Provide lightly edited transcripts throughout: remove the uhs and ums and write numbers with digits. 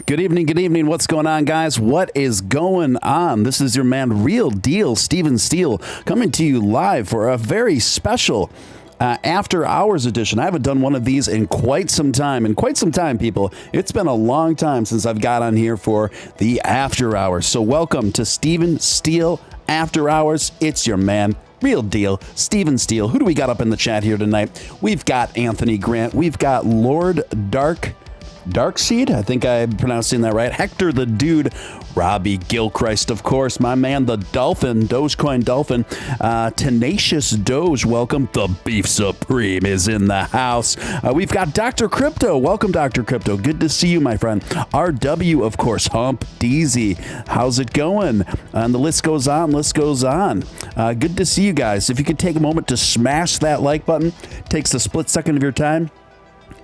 Good evening. What's going on, guys? What is going on? This is your man, Real Deal, Steele, coming to you live for a very special after hours edition. I haven't done one of these in quite some time. People. It's been a long time since I've got on here for the after hours. So welcome to Steele After Hours. It's your man, Real Deal, Steele. Who do we got up in the chat here tonight? We've got Anthony Grant. We've got Lord Darkseed, I think I'm pronouncing that right. Hector the Dude, Robbie Gilchrist, of course, my man, the Dolphin, Dogecoin Dolphin, Tenacious Doge, welcome. The Beef Supreme is in the house. We've got Dr. Crypto. Welcome, Dr. Crypto. Good to see you, my friend. RW, of course, Hump Deezy. How's it going? And the list goes on. Good to see you guys. If you could take a moment to smash that like button, takes a split second of your time,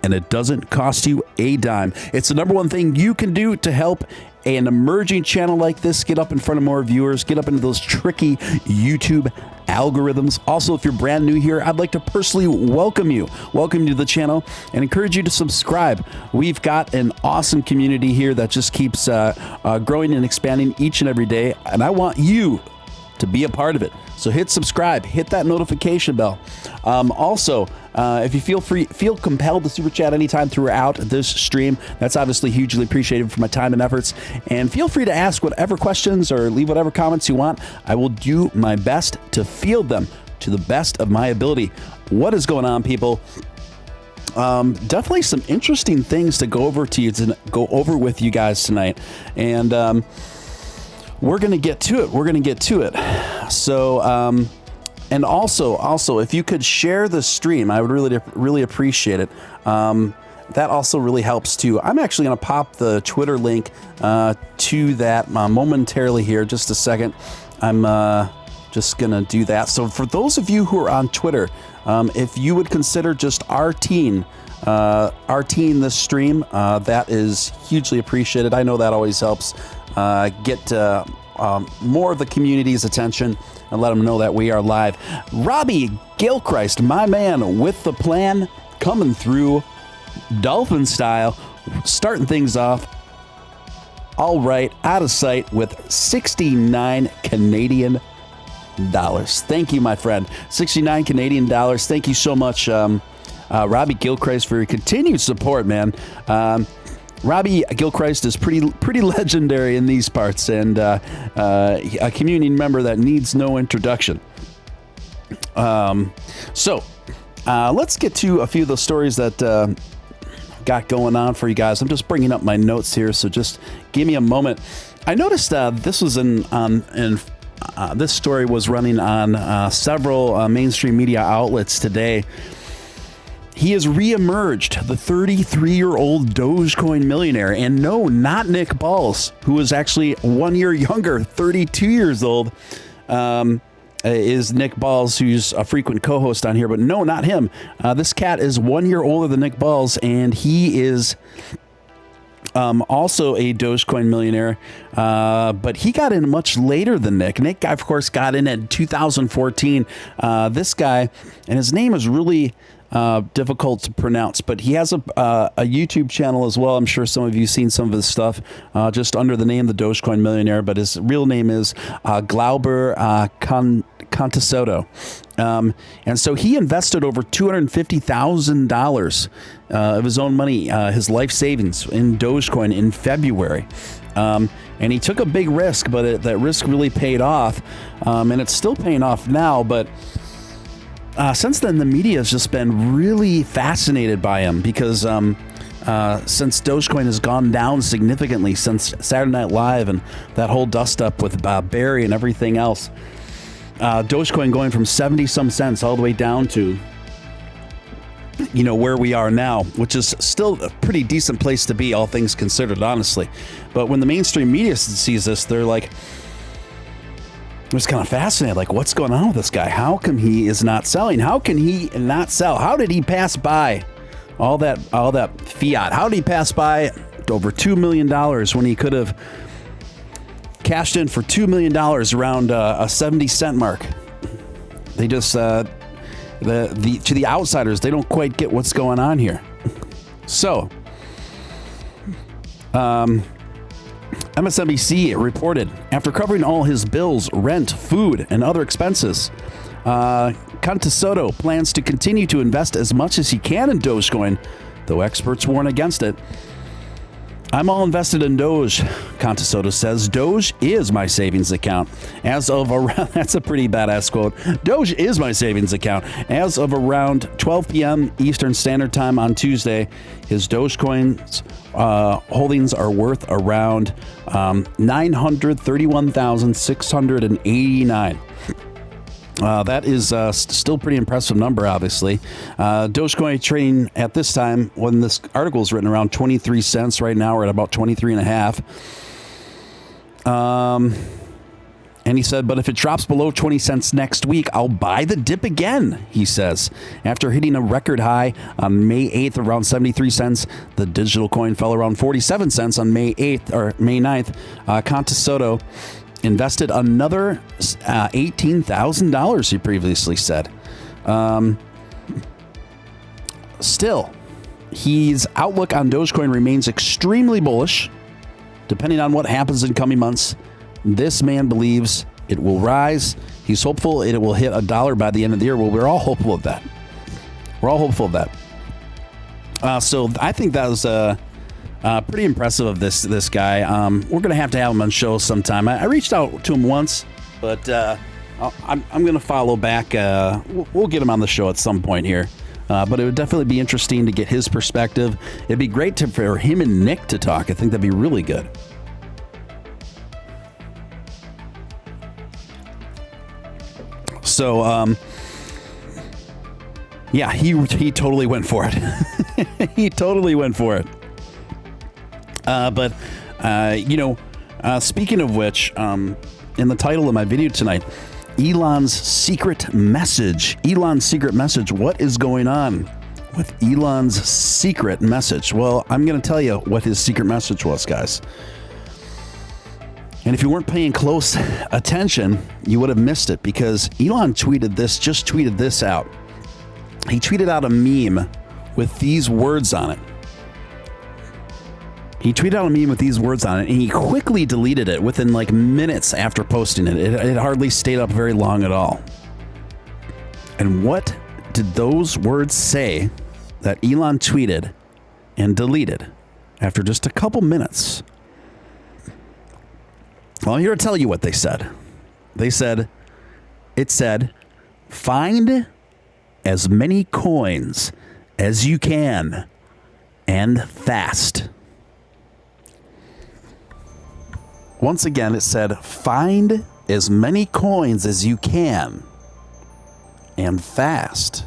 and it doesn't cost you a dime. It's the number one thing you can do to help an emerging channel like this get up in front of more viewers, get up into those tricky YouTube algorithms. Also, if you're brand new here, I'd like to personally welcome you to the channel and encourage you to subscribe. We've got an awesome community here that just keeps growing and expanding each and every day, and I want you to be a part of it. So hit subscribe, hit that notification bell. Also, if you feel compelled to super chat anytime throughout this stream, that's obviously hugely appreciated for my time and efforts. And feel free to ask whatever questions or leave whatever comments you want. I will do my best to field them to the best of my ability. What is going on, people? Definitely some interesting things to go over with you guys tonight, and we're gonna get to it. So, and also, if you could share the stream, I would really appreciate it. That also really helps too. I'm actually gonna pop the Twitter link to that momentarily here. Just a second. I'm just gonna do that. So for those of you who are on Twitter, if you would consider just RTing this stream, that is hugely appreciated. I know that always helps get more of the community's attention and let them know that we are live. Robbie Gilchrist, my man with the plan, coming through Dolphin style, starting things off all right, out of sight with 69 Canadian dollars. Thank you, my friend. 69 Canadian dollars. Thank you so much, Robbie Gilchrist, for your continued support, man. Robbie Gilchrist is pretty legendary in these parts, and a community member that needs no introduction. So let's get to a few of the stories that got going on for you guys. I'm just bringing up my notes here, so just give me a moment. I noticed this was this story was running on several mainstream media outlets today. He has reemerged, the 33-year-old Dogecoin millionaire. And no, not Nick Balls, who is actually 1 year younger, 32 years old, is Nick Balls, who's a frequent co-host on here. But no, not him. This cat is 1 year older than Nick Balls, and he is also a Dogecoin millionaire, but he got in much later than Nick. Nick, of course, got in at 2014. This guy, and his name is really difficult to pronounce, but he has a YouTube channel as well. I'm sure some of you have seen some of his stuff just under the name The Dogecoin Millionaire, but his real name is Glauber Contasoto. And so he invested over $250,000 of his own money, his life savings in Dogecoin in February. And he took a big risk, but that risk really paid off. And it's still paying off now, but since then, the media has just been really fascinated by him because since Dogecoin has gone down significantly since Saturday Night Live and that whole dust up with Barry and everything else, Dogecoin going from 70 some cents all the way down to, where we are now, which is still a pretty decent place to be, all things considered, honestly. But when the mainstream media sees this, they're like, it was kind of fascinating. Like, what's going on with this guy? How come he is not selling? How can he not sell? How did he pass by all that fiat? How did he pass by over $2 million when he could have cashed in for $2 million around a 70-cent mark? They just to the outsiders, they don't quite get what's going on here. So, MSNBC reported after covering all his bills, rent, food, and other expenses, Contesoto plans to continue to invest as much as he can in Dogecoin, though experts warn against it. I'm all invested in Doge, Contesoto says. Doge is my savings account. As of around, that's a pretty badass quote. Doge is my savings account. As of around 12 p.m. Eastern Standard Time on Tuesday, his Dogecoins holdings are worth around 931,689. That is still pretty impressive number, obviously. Dogecoin trading at this time, when this article is written, around 23 cents. Right now, we're at about 23 and a half. And he said, but if it drops below 20 cents next week, I'll buy the dip again, he says. After hitting a record high on May 8th around 73 cents, the digital coin fell around 47 cents on May 8th or May 9th. Contesoto invested another $18,000, he previously said. Still, his outlook on Dogecoin remains extremely bullish. Depending on what happens in coming months, this man believes it will rise. He's hopeful it will hit $1 by the end of the year. Well, we're all hopeful of that. We're all hopeful of that. So I think that was pretty impressive of this guy. We're going to have him on show sometime. I reached out to him once, but I'm going to follow back. We'll get him on the show at some point here. But it would definitely be interesting to get his perspective. It'd be great for him and Nick to talk. I think that'd be really good. So, yeah, he totally went for it. He totally went for it. But speaking of which, in the title of my video tonight, Elon's secret message. Elon's secret message. What is going on with Elon's secret message? Well, I'm going to tell you what his secret message was, guys. And if you weren't paying close attention, you would have missed it, because Elon just tweeted this out. He tweeted out a meme with these words on it. He tweeted out a meme with these words on it, and he quickly deleted it within like minutes after posting it. It hardly stayed up very long at all. And what did those words say that Elon tweeted and deleted after just a couple minutes? Well, I'm here to tell you what they said. It said, find as many coins as you can and fast. Once again, it said, find as many coins as you can and fast.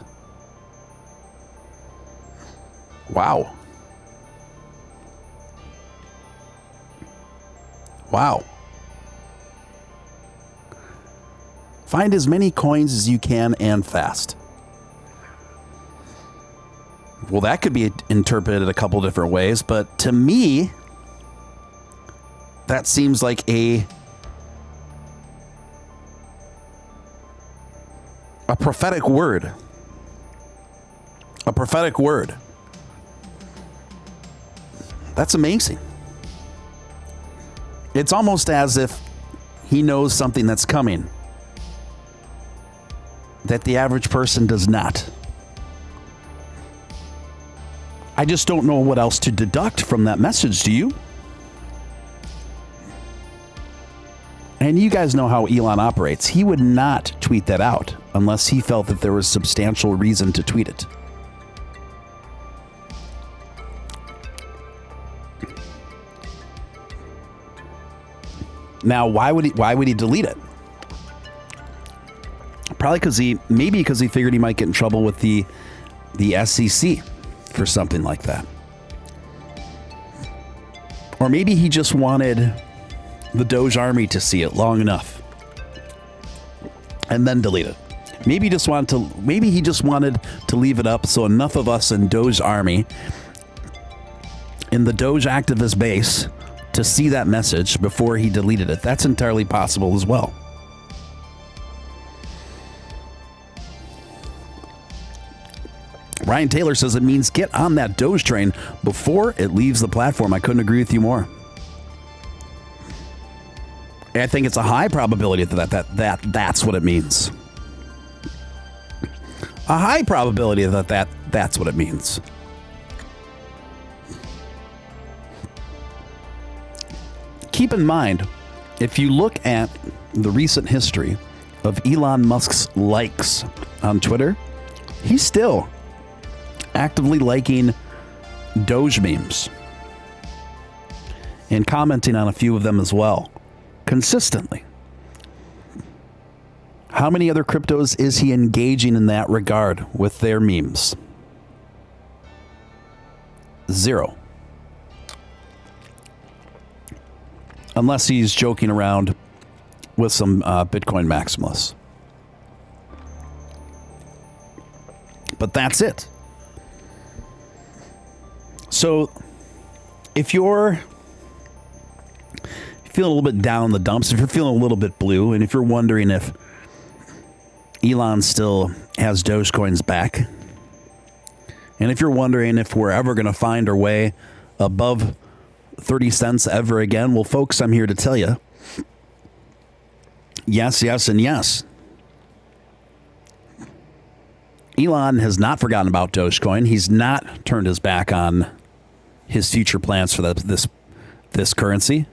Wow. Wow. Find as many coins as you can and fast. Well, that could be interpreted a couple different ways, but to me, that seems like a prophetic word. A prophetic word. That's amazing. It's almost as if he knows something that's coming that the average person does not. I just don't know what else to deduct from that message, do you? And you guys know how Elon operates. He would not tweet that out unless he felt that there was substantial reason to tweet it. Now, why would he delete it? Probably because he figured he might get in trouble with the SEC for something like that. Or maybe he just wanted the Doge army to see it long enough and then delete it. Maybe he just wanted to leave it up so enough of us in Doge army, in the Doge activist base, to see that message before he deleted it. That's entirely possible as well. Ryan Taylor says it means get on that Doge train before it leaves the platform. I couldn't agree with you more. I think it's a high probability that's what it means. A high probability that's what it means. Keep in mind, if you look at the recent history of Elon Musk's likes on Twitter, he's still actively liking Doge memes and commenting on a few of them as well, consistently. How many other cryptos is he engaging in that regard with their memes? 0. Unless he's joking around with some Bitcoin maximalists. But that's it. So if you're feeling a little bit down in the dumps, if you're feeling a little bit blue, and if you're wondering if Elon still has Dogecoin's back, and if you're wondering if we're ever going to find our way above 30 cents ever again, well, folks, I'm here to tell you, yes, yes, and yes. Elon has not forgotten about Dogecoin. He's not turned his back on his future plans for this currency.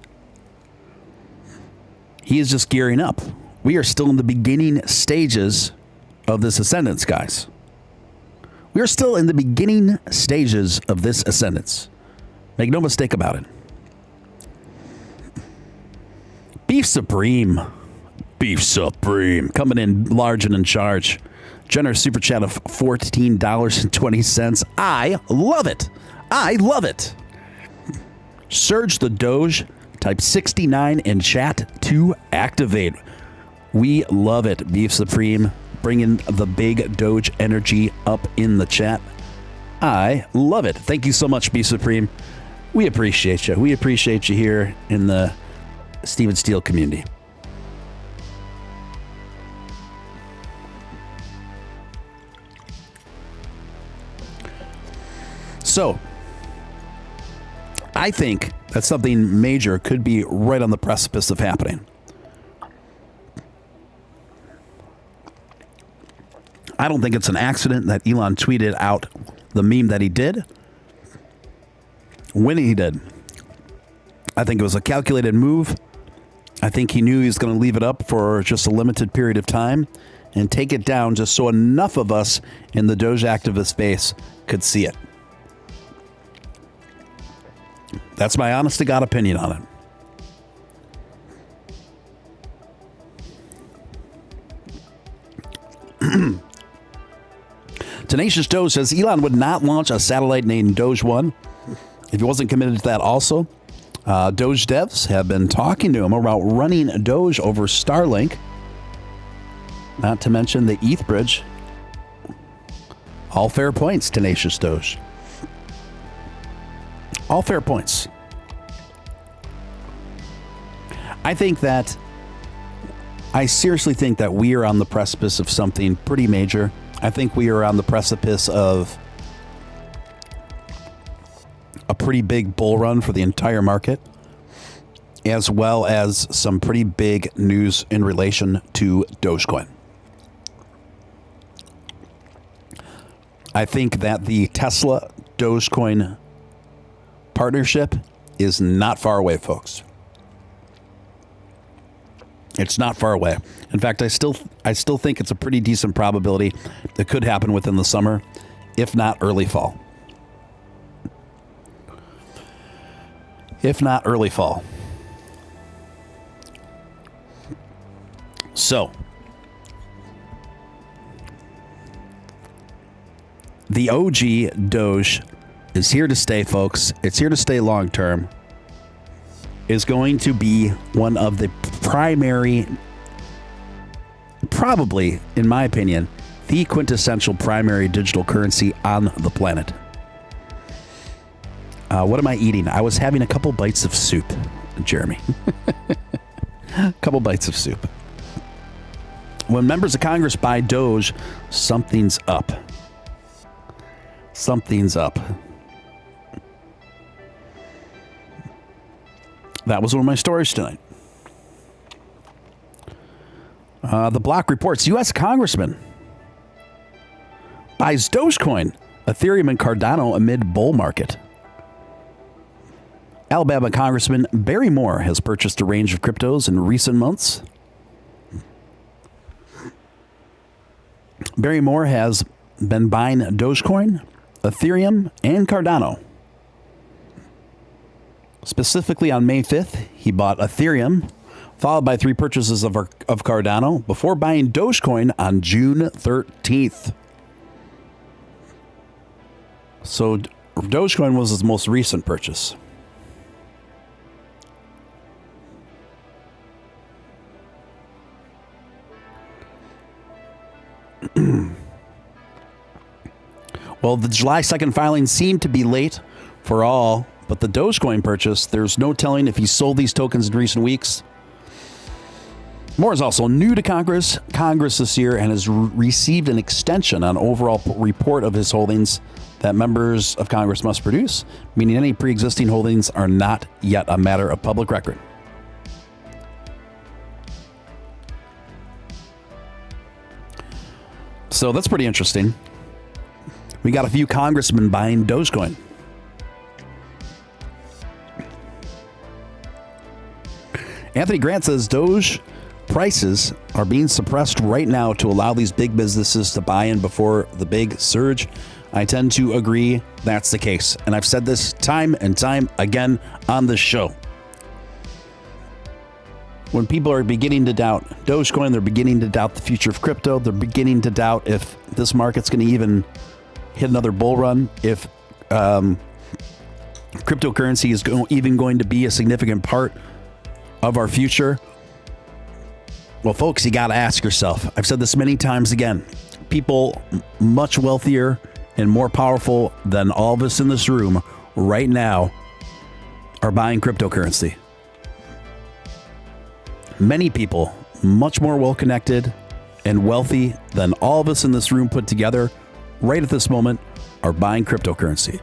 He is just gearing up. We are still in the beginning stages of this ascendance, guys. We are still in the beginning stages of this ascendance. Make no mistake about it. Beef Supreme. Beef Supreme. Coming in large and in charge. Generous super chat of $14.20. I love it. I love it. Surge the Doge. Type 69 in chat to activate. We love it. Beef Supreme. Bringing the big Doge energy up in the chat. I love it. Thank you so much, Beef Supreme. We appreciate you. We appreciate you here in the Steven Steele community. So, I think that something major could be right on the precipice of happening. I don't think it's an accident that Elon tweeted out the meme that he did when he did. I think it was a calculated move. I think he knew he was going to leave it up for just a limited period of time and take it down just so enough of us in the Doge activist space could see it. That's my honest to God opinion on it. Tenacious Doge says Elon would not launch a satellite named Doge 1 if he wasn't committed to that also. Doge devs have been talking to him about running Doge over Starlink. Not to mention the ETH bridge. All fair points, Tenacious Doge. All fair points. I seriously think that we are on the precipice of something pretty major. I think we are on the precipice of a pretty big bull run for the entire market, as well as some pretty big news in relation to Dogecoin. I think that the Tesla Dogecoin partnership is not far away, folks. It's not far away. In fact, I still think it's a pretty decent probability that could happen within the summer, if not early fall. If not early fall. So, the OG Doge is here to stay, folks. It's here to stay long term. Is going to be one of the primary, probably, in my opinion, the quintessential primary digital currency on the planet. What am I eating? I was having a couple bites of soup, Jeremy. A couple bites of soup. When members of Congress buy Doge, something's up. Something's up. That was one of my stories tonight. The Block reports U.S. Congressman buys Dogecoin, Ethereum, and Cardano amid bull market. Alabama Congressman Barry Moore has purchased a range of cryptos in recent months. Barry Moore has been buying Dogecoin, Ethereum, and Cardano. Specifically on May 5th, he bought Ethereum, followed by 3 purchases of Cardano, before buying Dogecoin on June 13th. So Dogecoin was his most recent purchase. Well, the July 2nd filing seemed to be late for all, but the Dogecoin purchase, there's no telling if he sold these tokens in recent weeks. Moore is also new to Congress this year and has received an extension on overall report of his holdings that members of Congress must produce, meaning any pre-existing holdings are not yet a matter of public record. So that's pretty interesting. We got a few congressmen buying Dogecoin. Anthony Grant says Doge prices are being suppressed right now to allow these big businesses to buy in before the big surge. I tend to agree that's the case. And I've said this time and time again on this show. When people are beginning to doubt Dogecoin, they're beginning to doubt the future of crypto. They're beginning to doubt if this market's going to even hit another bull run, if cryptocurrency is even going to be a significant part of our future. Well, folks, you got to ask yourself. I've said this many times again. People much wealthier and more powerful than all of us in this room right now are buying cryptocurrency. Many people much more well-connected and wealthy than all of us in this room put together right at this moment are buying cryptocurrency.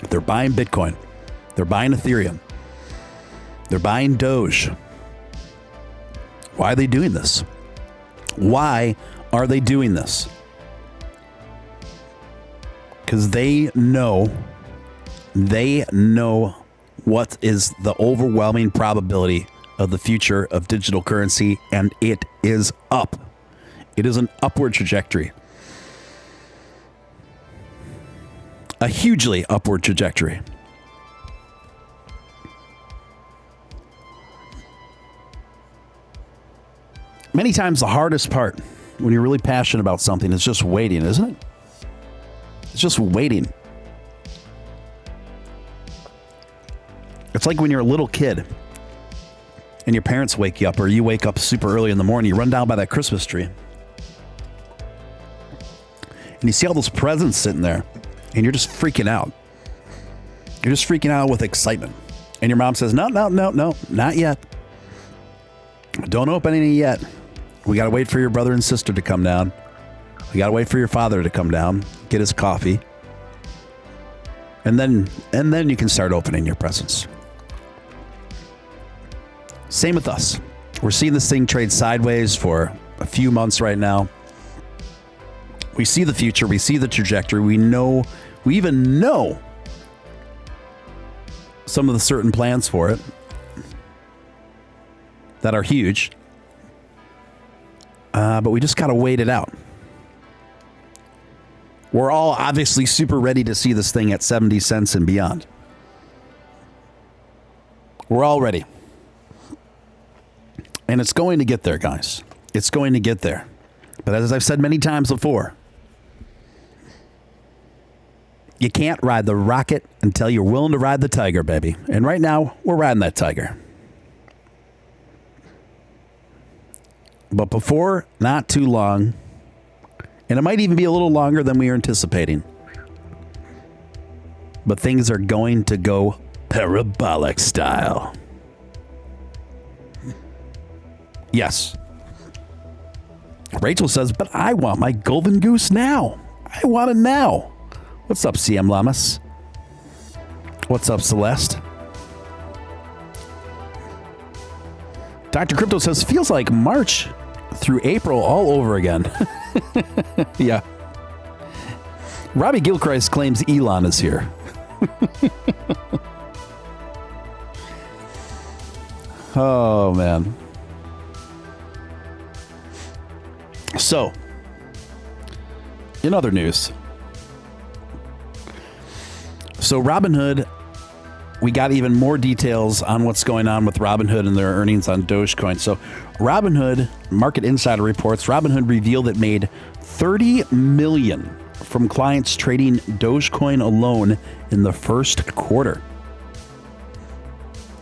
They're buying Bitcoin. They're buying Ethereum. They're buying Doge. Why are they doing this? Why are they doing this? Because they know what is the overwhelming probability of the future of digital currency, and it is up. It is an upward trajectory. A hugely upward trajectory. Many times the hardest part when you're really passionate about something is just waiting, isn't it? It's just waiting. It's like when you're a little kid and your parents wake you up, or you wake up super early in the morning, you run down by that Christmas tree and you see all those presents sitting there and you're just freaking out. You're just freaking out with excitement. And your mom says, no, not yet. Don't open any yet. We got to wait for your brother and sister to come down. We got to wait for your father to come down, get his coffee. And then you can start opening your presents. Same with us. We're seeing this thing trade sideways for a few months right now. We see the future. We see the trajectory. We even know some of the certain plans for it that are huge. But we just got to wait it out. We're all obviously super ready to see this thing at 70 cents and beyond. We're all ready. And it's going to get there, guys. It's going to get there. But as I've said many times before, you can't ride the rocket until you're willing to ride the tiger, baby. And right now, we're riding that tiger. But before not too long, and it might even be a little longer than we are anticipating, but things are going to go parabolic style. Yes. Rachel says, but I want my golden goose now. I want it now. What's up, CM Lamas? What's up, Celeste? Dr. Crypto says, feels like March through April all over again. Yeah. Robbie Gilchrist claims Elon is here. Oh, man. So, in other news, so Robinhood, we got even more details on what's going on with Robinhood and their earnings on Dogecoin. So Robinhood, Market Insider reports, Robinhood revealed it made $30 million from clients trading Dogecoin alone in the first quarter.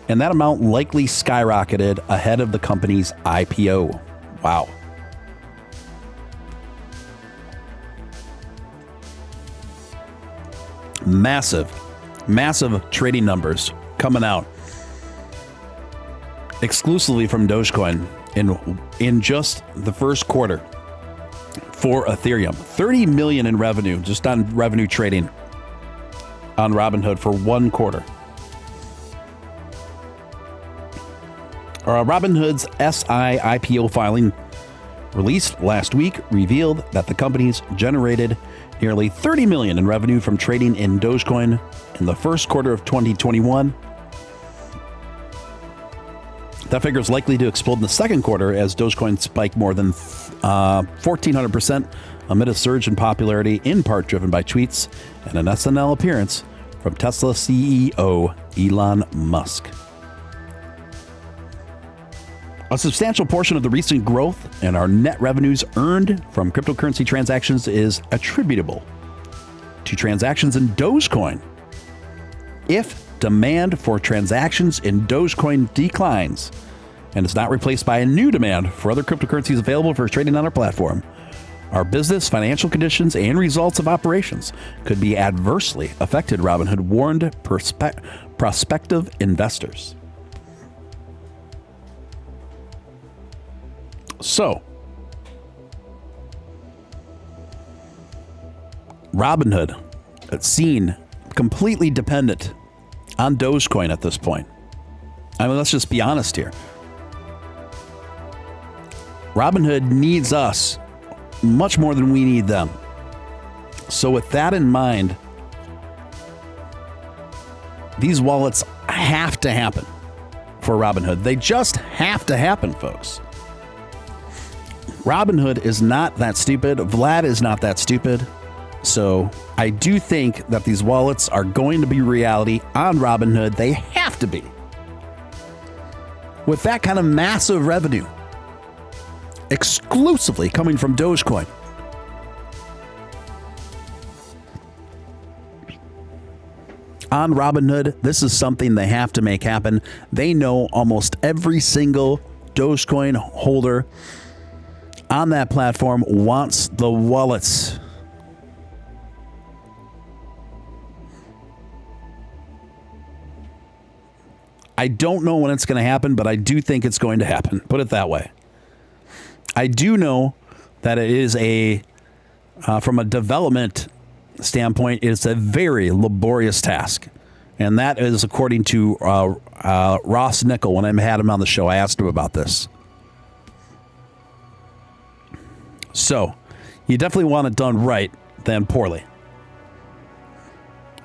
And that amount likely skyrocketed ahead of the company's IPO. Wow. Massive trading numbers coming out exclusively from Dogecoin in just the first quarter for Ethereum. 30 million in revenue just on revenue trading on Robinhood for one quarter. Robinhood's SI IPO filing released last week revealed that the company's generated nearly 30 million in revenue from trading in Dogecoin in the first quarter of 2021. That figure is likely to explode in the second quarter as Dogecoin spiked more than 1,400% amid a surge in popularity, in part driven by tweets and an SNL appearance from Tesla CEO Elon Musk. A substantial portion of the recent growth in our net revenues earned from cryptocurrency transactions is attributable to transactions in Dogecoin. If demand for transactions in Dogecoin declines and is not replaced by a new demand for other cryptocurrencies available for trading on our platform, our business, financial conditions, and results of operations could be adversely affected, Robinhood warned prospective investors. So, Robinhood, it's seen completely dependent on Dogecoin at this point. I mean, let's just be honest here. Robinhood needs us much more than we need them. So with that in mind, these wallets have to happen for Robinhood. They just have to happen, folks. Robinhood is not that stupid. Vlad is not that stupid. So I do think that these wallets are going to be reality on Robinhood. They have to be. With that kind of massive revenue exclusively coming from Dogecoin. On Robinhood, this is something they have to make happen. They know almost every single Dogecoin holder on that platform wants the wallets. I don't know when it's going to happen, but I do think it's going to happen. Put it that way. I do know that it is from a development standpoint, it's a very laborious task. And that is according to Ross Nickel. When I had him on the show, I asked him about this. So, you definitely want it done right than poorly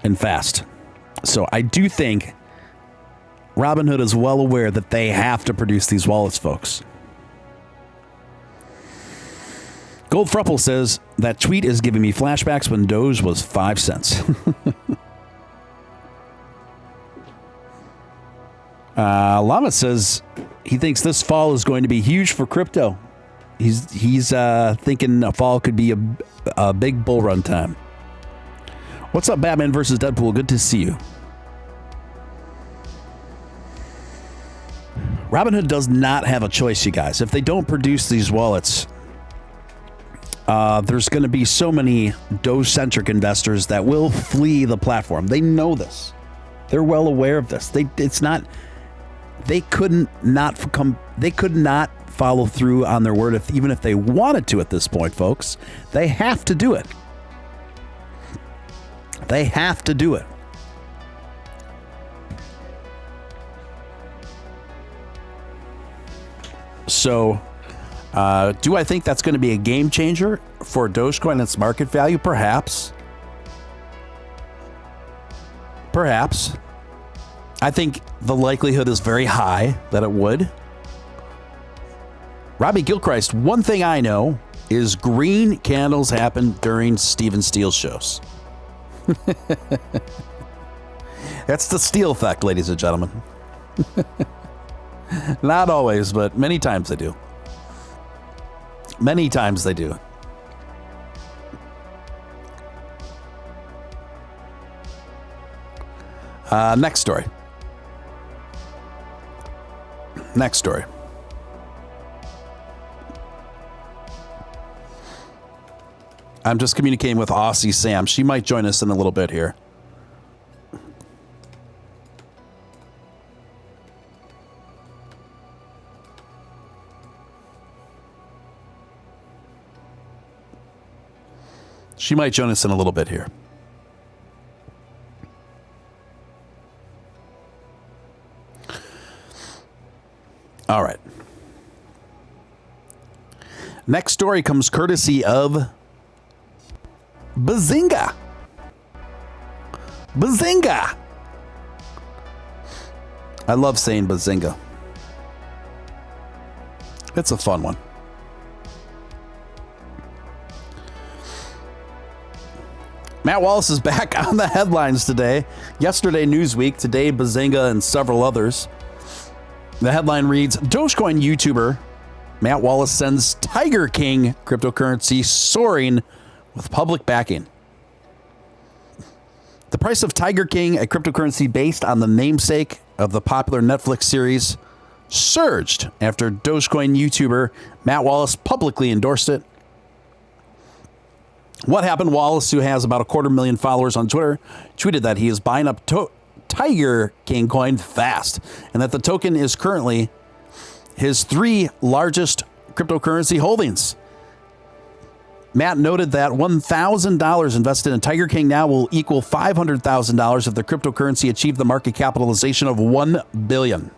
and fast. So, I do think Robinhood is well aware that they have to produce these wallets, folks. Gold Frupple says, that tweet is giving me flashbacks when Doge was 5 cents. Llama says he thinks this fall is going to be huge for crypto. He's thinking a fall could be a big bull run time. What's up, Batman versus Deadpool? Good to see you. Robinhood does not have a choice, you guys. If they don't produce these wallets, there's going to be so many Doge-centric investors that will flee the platform. They know this. They're well aware of this. They could not follow through on their word even if they wanted to at this point, folks. They have to do it. They have to do it. So do I think that's going to be a game changer for Dogecoin and its market value? Perhaps. Perhaps. I think the likelihood is very high that it would. Robbie Gilchrist, one thing I know is green candles happen during Steven Steele shows. That's the Steele effect, ladies and gentlemen. Not always, but many times they do. Many times they do. Next story. Next story. I'm just communicating with Aussie Sam. She might join us in a little bit here. She might join us in a little bit here. All right. Next story comes courtesy of Bazinga. Bazinga. I love saying Bazinga. It's a fun one. Matt Wallace is back on the headlines today. Yesterday, Newsweek. Today, Bazinga and several others. The headline reads, Dogecoin YouTuber Matt Wallace sends Tiger King cryptocurrency soaring with public backing. The price of Tiger King, a cryptocurrency based on the namesake of the popular Netflix series, surged after Dogecoin YouTuber Matt Wallace publicly endorsed it. What happened? Wallace, who has about 250,000 followers on Twitter, tweeted that he is buying up Tiger King coin fast, and that the token is currently his 3 largest cryptocurrency holdings. Matt noted that $1,000 invested in Tiger King now will equal $500,000 if the cryptocurrency achieved the market capitalization of $1 billion.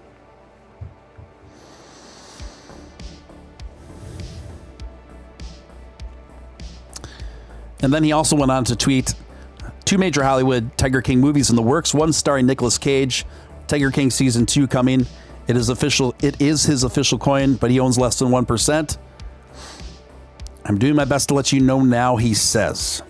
And then he also went on to tweet 2 major Hollywood Tiger King movies in the works, one starring Nicolas Cage, Tiger King Season 2 coming. It is his official coin, but he owns less than 1%. I'm doing my best to let you know now, he says.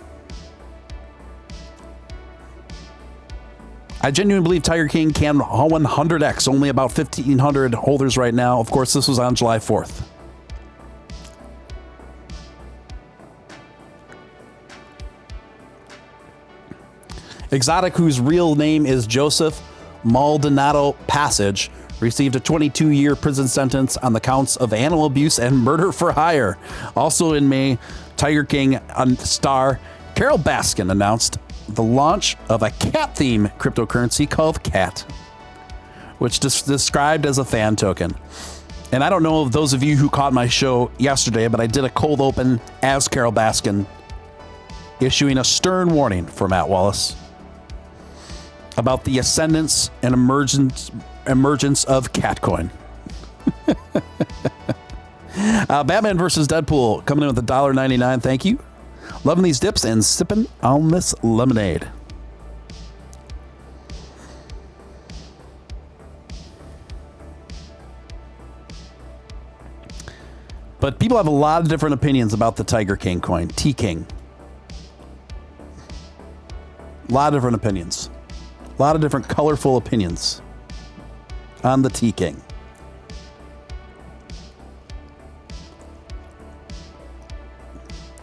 I genuinely believe Tiger King can 100x, only about 1,500 holders right now. Of course, this was on July 4th. Exotic, whose real name is Joseph Maldonado Passage, received a 22-year prison sentence on the counts of animal abuse and murder for hire. Also in May, Tiger King star Carol Baskin announced the launch of a cat-themed cryptocurrency called Cat, which is described as a fan token. And I don't know if those of you who caught my show yesterday, but I did a cold open as Carol Baskin, issuing a stern warning for Matt Wallace about the ascendance and emergence of Catcoin. Batman versus Deadpool coming in with $1.99. Thank you. Loving these dips and sipping on this lemonade. But people have a lot of different opinions about the Tiger King coin, T-King. A lot of different opinions. A lot of different colorful opinions on the T-King.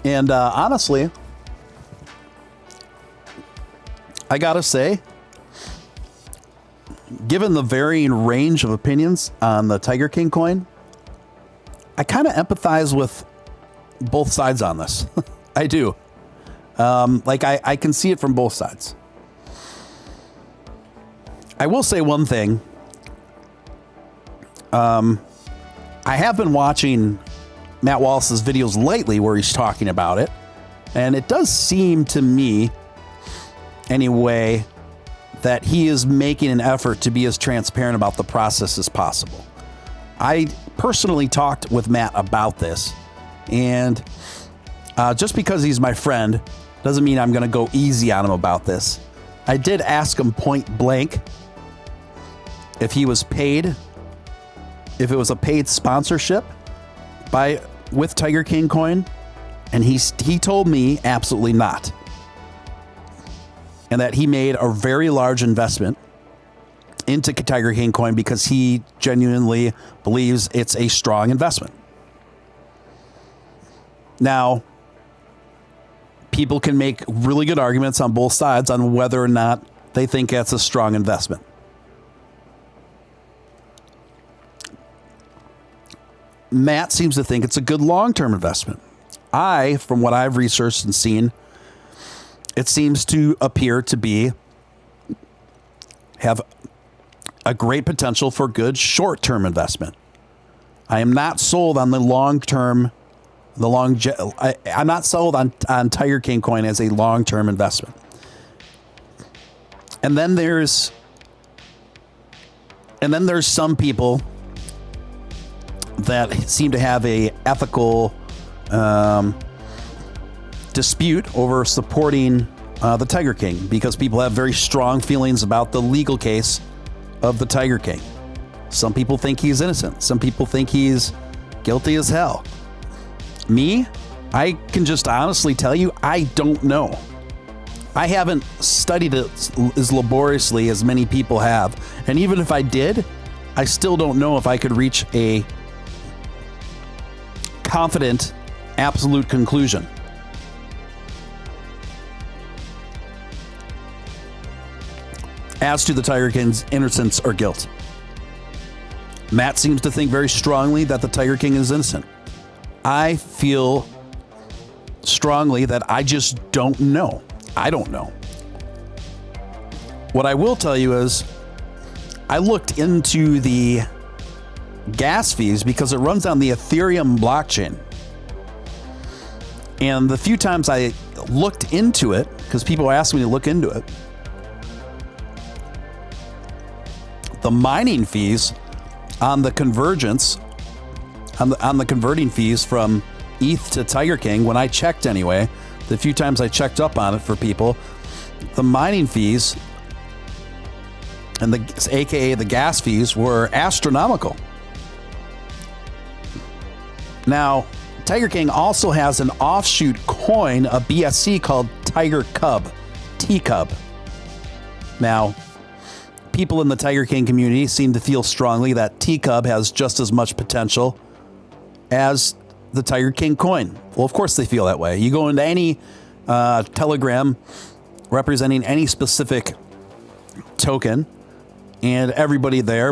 And honestly, I gotta say, given the varying range of opinions on the Tiger King coin, I kind of empathize with both sides on this. I do. I can see it from both sides. I will say one thing. I have been watching Matt Wallace's videos lately where he's talking about it, and it does seem to me, anyway, that he is making an effort to be as transparent about the process as possible. I personally talked with Matt about this, and just because he's my friend doesn't mean I'm going to go easy on him about this. I did ask him point blank if he was paid, if it was a paid sponsorship with Tiger King coin, and he told me absolutely not, and that he made a very large investment into Tiger King coin because he genuinely believes it's a strong investment. Now, people can make really good arguments on both sides on whether or not they think that's a strong investment. Matt seems to think it's a good long-term investment. From what I've researched and seen, it seems to appear to have a great potential for good short-term investment. I am not sold on the long-term, I'm not sold on Tiger King coin as a long-term investment. And then there's some people that seem to have a ethical dispute over supporting the Tiger King because people have very strong feelings about the legal case of the Tiger King. Some people think he's innocent. Some people think he's guilty as hell. Me, I can just honestly tell you, I don't know. I haven't studied it as laboriously as many people have. And even if I did, I still don't know if I could reach a confident, absolute conclusion. As to the Tiger King's innocence or guilt. Matt seems to think very strongly that the Tiger King is innocent. I feel strongly that I just don't know. I don't know. What I will tell you is I looked into the gas fees because it runs on the Ethereum blockchain. And the few times I looked into it, because people asked me to look into it, the mining fees on the convergence, on the converting fees from ETH to Tiger King, when I checked anyway, the few times I checked up on it for people, the mining fees and aka the gas fees were astronomical. Now, Tiger King also has an offshoot coin, a BSC called Tiger Cub, T-Cub. Now, people in the Tiger King community seem to feel strongly that T-Cub has just as much potential as the Tiger King coin. Well, of course they feel that way. You go into any Telegram representing any specific token, and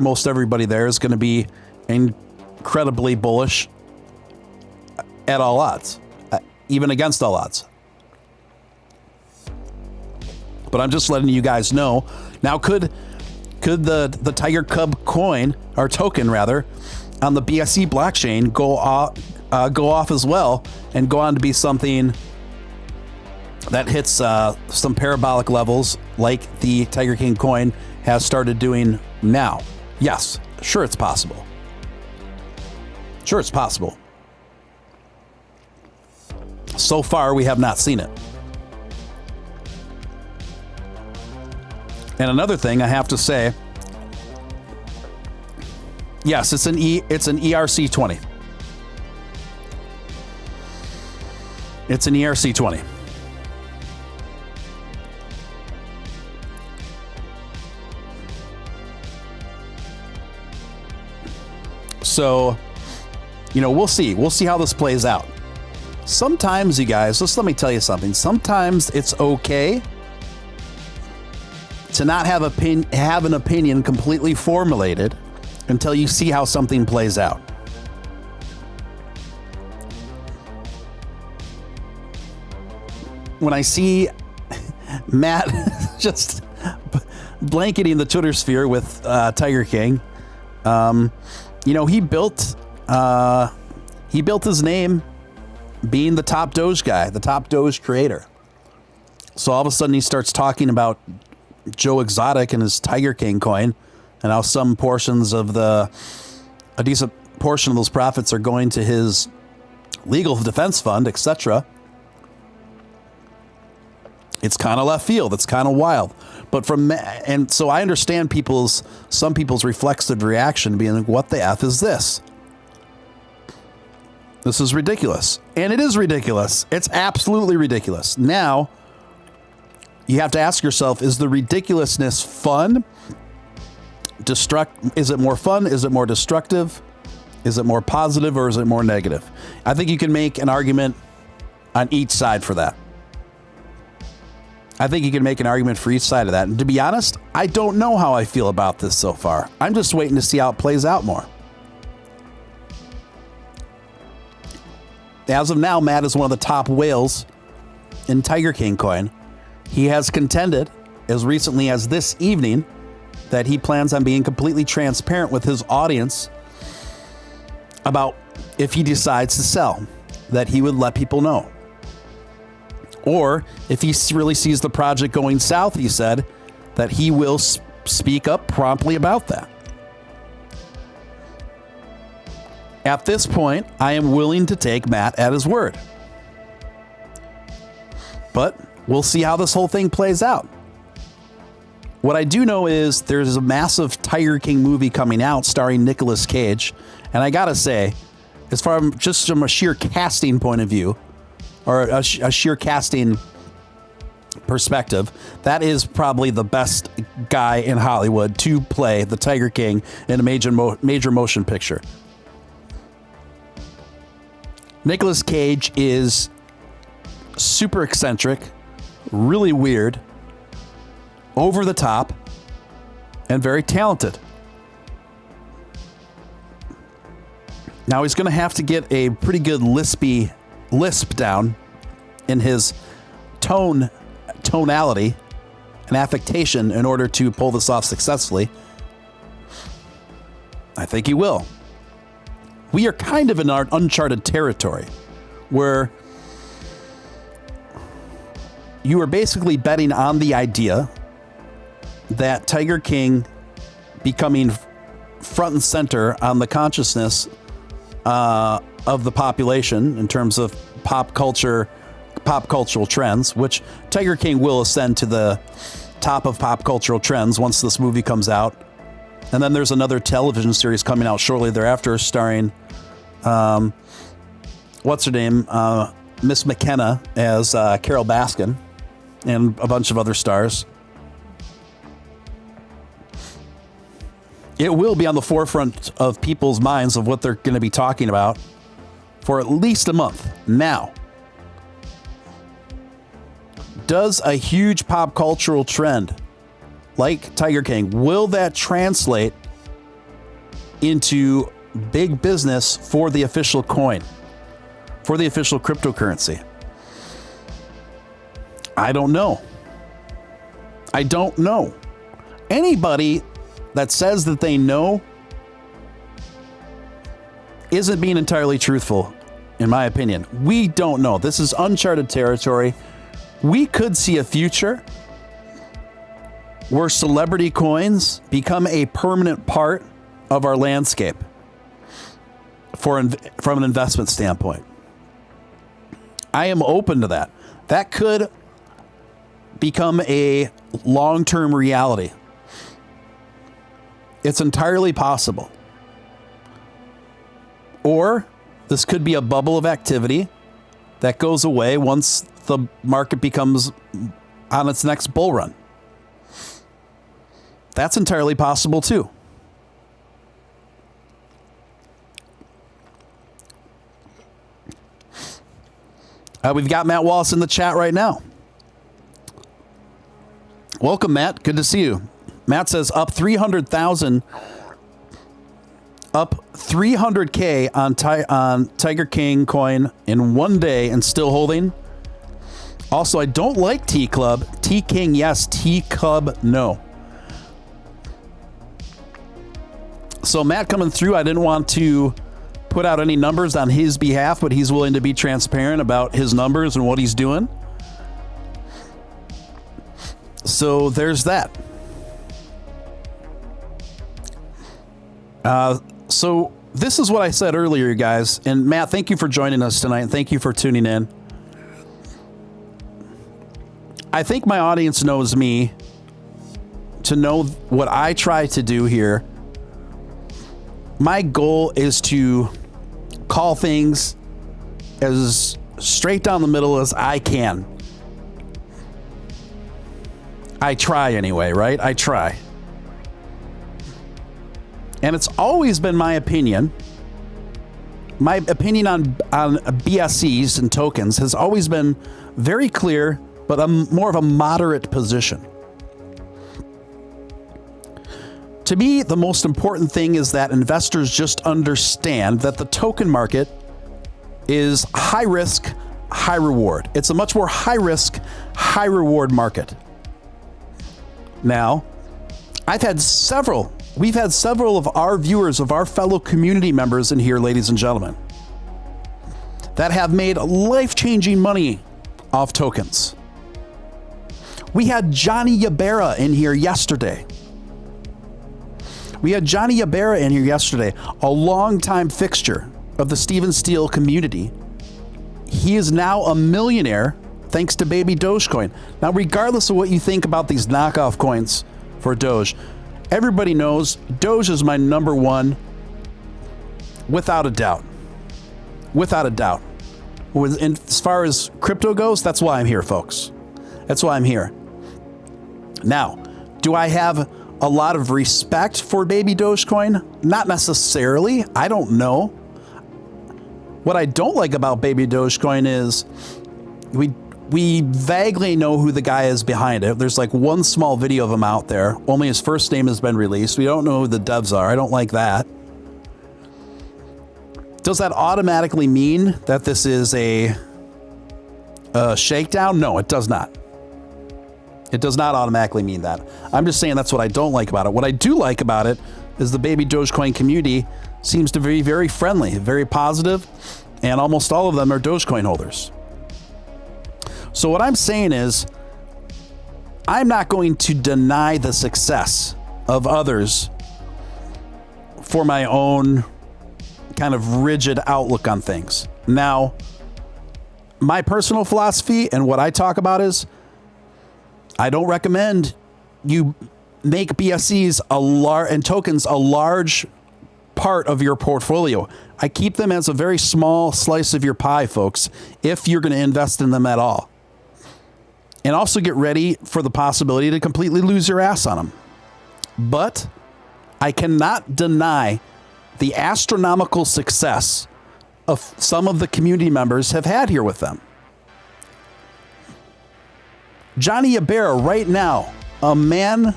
most everybody there is going to be incredibly bullish at all odds, even against all odds. But I'm just letting you guys know. Now, could the Tiger Cub coin, or token rather, on the BSC blockchain go off as well and go on to be something that hits some parabolic levels like the Tiger King coin has started doing now? Yes, sure, it's possible. Sure, it's possible. So far, we have not seen it. And another thing I have to say, yes, it's an ERC20. It's an ERC20. So, we'll see. We'll see how this plays out. Sometimes, you guys, just let me tell you something. Sometimes it's okay to not have an opinion completely formulated until you see how something plays out. When I see Matt just blanketing the Twitter sphere with Tiger King, he built his name being the top Doge guy, the top Doge creator. So all of a sudden he starts talking about Joe Exotic and his Tiger King coin, and how some portions of the a decent portion of those profits are going to his legal defense fund, etc. It's kind of left field. It's kind of wild. But and so I understand some people's reflexive reaction being like, what the F is this? This is ridiculous. And it is ridiculous. It's absolutely ridiculous. Now, you have to ask yourself, is the ridiculousness fun? Is it more fun? Is it more destructive? Is it more positive, or is it more negative? I think you can make an argument on each side for that. I think you can make an argument for each side of that. And to be honest, I don't know how I feel about this so far. I'm just waiting to see how it plays out more. As of now, Matt is one of the top whales in Tiger King coin. He has contended as recently as this evening that he plans on being completely transparent with his audience about if he decides to sell, that he would let people know. Or if he really sees the project going south, he said that he will speak up promptly about that. At this point, I am willing to take Matt at his word. But we'll see how this whole thing plays out. What I do know is there's a massive Tiger King movie coming out starring Nicolas Cage. And I gotta say, as far as just from a sheer casting point of view, or a sheer casting perspective, that is probably the best guy in Hollywood to play the Tiger King in a major motion picture. Nicolas Cage is super eccentric, really weird, over the top, and very talented. Now he's going to have to get a pretty good lisp down in his tonality and affectation in order to pull this off successfully. I think he will. We are kind of in our uncharted territory where you are basically betting on the idea that Tiger King becoming front and center on the consciousness of the population in terms of pop cultural trends, which Tiger King will ascend to the top of pop cultural trends once this movie comes out. And then there's another television series coming out shortly thereafter starring, what's her name? Miss McKenna as Carol Baskin and a bunch of other stars. It will be on the forefront of people's minds of what they're going to be talking about for at least a month. Now, does a huge pop cultural trend like Tiger King, will that translate into big business for the official coin, for the official cryptocurrency? I don't know. I don't know. Anybody that says that they know isn't being entirely truthful, in my opinion. We don't know. This is uncharted territory. We could see a future where celebrity coins become a permanent part of our landscape from an investment standpoint. I am open to that. That could become a long-term reality. It's entirely possible. Or this could be a bubble of activity that goes away once the market becomes on its next bull run. That's entirely possible too. We've got Matt Wallace in the chat right now. Welcome, Matt. Good to see you. Matt says up 300,000, up 300K on Tiger King coin in one day and still holding. Also, I don't like T Club. T King, yes. T Club, no. So Matt coming through, I didn't want to put out any numbers on his behalf, but he's willing to be transparent about his numbers and what he's doing. So there's that. So this is what I said earlier, you guys. And Matt, thank you for joining us tonight. Thank you for tuning in. I think my audience knows me to know what I try to do here. My goal is to call things as straight down the middle as I can. I try anyway, right? I try. And it's always been my opinion. My opinion on BSCs and tokens has always been very clear, but more of a moderate position. To me, the most important thing is that investors just understand that the token market is high risk, high reward. It's a much more high risk, high reward market. Now, we've had several of our viewers, of our fellow community members in here, ladies and gentlemen, that have made life-changing money off tokens. We had Johnny Yabera in here yesterday. A longtime fixture of the Steven Steele community. He is now a millionaire thanks to baby Dogecoin. Now, regardless of what you think about these knockoff coins for Doge, everybody knows Doge is my number one, without a doubt. Without a doubt. As far as crypto goes, that's why I'm here, folks. That's why I'm here. Now, do I have a lot of respect for baby Dogecoin? Not necessarily. I don't know. What I don't like about baby Dogecoin is we vaguely know who the guy is behind it. There's like one small video of him out there. Only his first name has been released. We don't know who the devs are. I don't like that. Does that automatically mean that this is a shakedown? No, it does not. It does not automatically mean that. I'm just saying that's what I don't like about it. What I do like about it is the baby Dogecoin community seems to be very friendly, very positive, and almost all of them are Dogecoin holders. So what I'm saying is, I'm not going to deny the success of others for my own kind of rigid outlook on things. Now, my personal philosophy and what I talk about is, I don't recommend you make BSCs and tokens a large part of your portfolio. I keep them as a very small slice of your pie, folks, if you're going to invest in them at all. And also get ready for the possibility to completely lose your ass on them. But I cannot deny the astronomical success of some of the community members have had here with them. Johnny Yabera right now, a man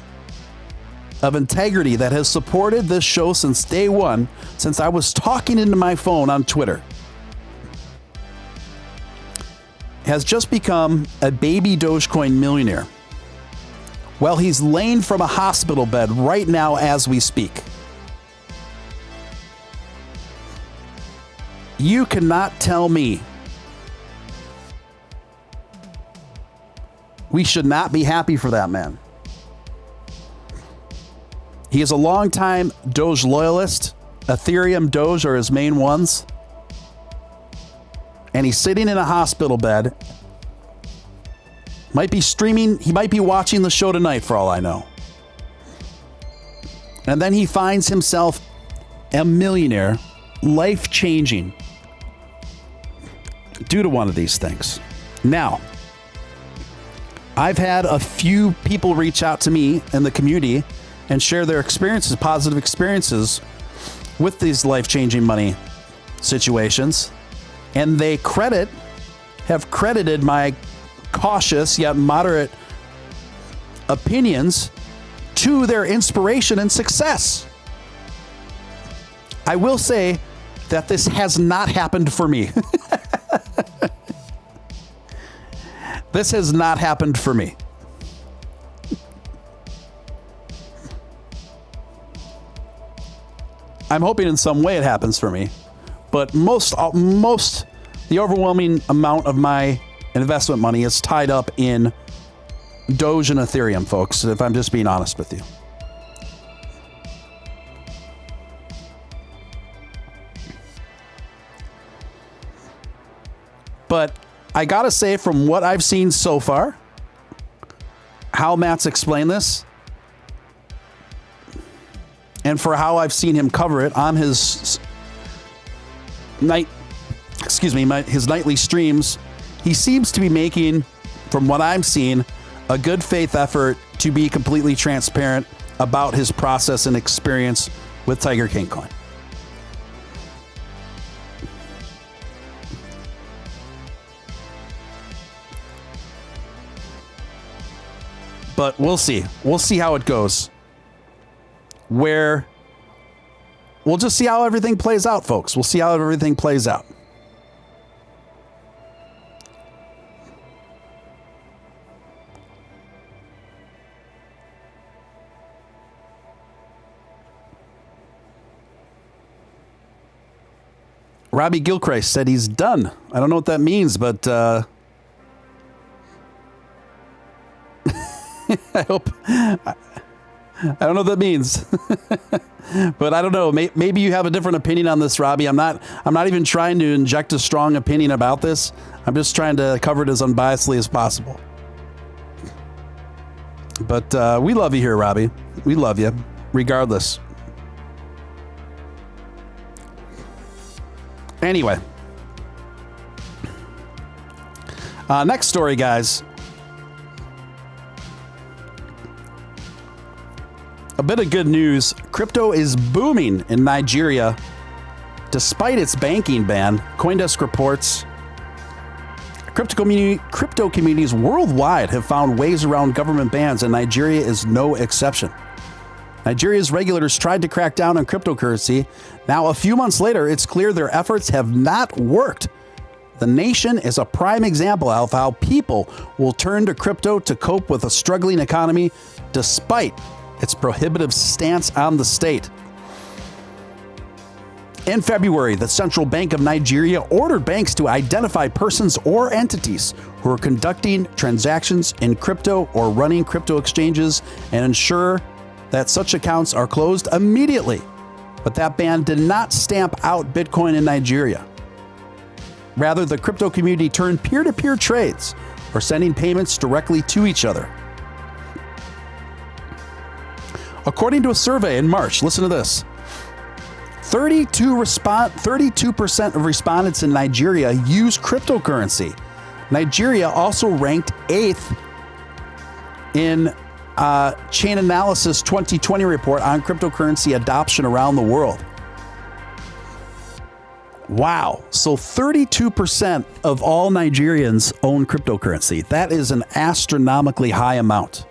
of integrity that has supported this show since day one, since I was talking into my phone on Twitter, has just become a baby Dogecoin millionaire. Well, he's laying from a hospital bed right now as we speak. You cannot tell me we should not be happy for that man. He is a longtime Doge loyalist. Ethereum, Doge are his main ones. And he's sitting in a hospital bed. Might be streaming. He might be watching the show tonight for all I know. And then he finds himself a millionaire, life-changing, due to one of these things. Now, I've had a few people reach out to me in the community and share their experiences, positive experiences with these life-changing money situations. And they have credited my cautious yet moderate opinions to their inspiration and success. I will say that this has not happened for me. This has not happened for me. I'm hoping in some way it happens for me, but the overwhelming amount of my investment money is tied up in Doge and Ethereum, folks, if I'm just being honest with you. But I got to say, from what I've seen so far, how Matt's explained this, and for how I've seen him cover it on his his nightly streams, he seems to be making, from what I'm seeing, a good faith effort to be completely transparent about his process and experience with Tiger King coin. But we'll see. We'll see how it goes. We'll just see how everything plays out, folks. We'll see how everything plays out. Robbie Gilchrist said he's done. I don't know what that means, but I hope... I don't know what that means, but I don't know. Maybe you have a different opinion on this, Robbie. I'm not even trying to inject a strong opinion about this. I'm just trying to cover it as unbiasedly as possible. But we love you here, Robbie. We love you, regardless. Anyway, next story, guys. A bit of good news. Crypto is booming in Nigeria despite its banking ban. CoinDesk reports crypto communities worldwide have found ways around government bans, and Nigeria is no exception. Nigeria's regulators tried to crack down on cryptocurrency. Now, a few months later, it's clear their efforts have not worked. The nation is a prime example of how people will turn to crypto to cope with a struggling economy despite its prohibitive stance on the state. In February, the Central Bank of Nigeria ordered banks to identify persons or entities who are conducting transactions in crypto or running crypto exchanges and ensure that such accounts are closed immediately. But that ban did not stamp out Bitcoin in Nigeria. Rather, the crypto community turned peer-to-peer trades or sending payments directly to each other. According to a survey in March, listen to this, 32% of respondents in Nigeria use cryptocurrency. Nigeria also ranked 8th in Chain Analysis 2020 report on cryptocurrency adoption around the world. Wow. So 32% of all Nigerians own cryptocurrency. That is an astronomically high amount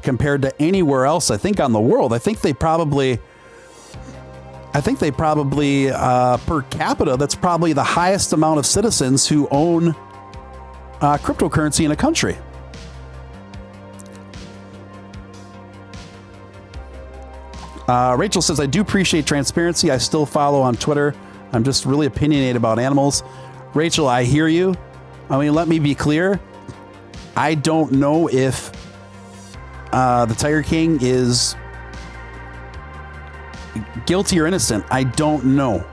compared to anywhere else, I think, on the world. I think they probably per capita, that's probably the highest amount of citizens who own cryptocurrency in a country. Rachel says, I do appreciate transparency. I still follow on Twitter. I'm just really opinionated about animals. Rachel, I hear you. I mean, let me be clear. I don't know if the Tiger King is guilty or innocent. I don't know.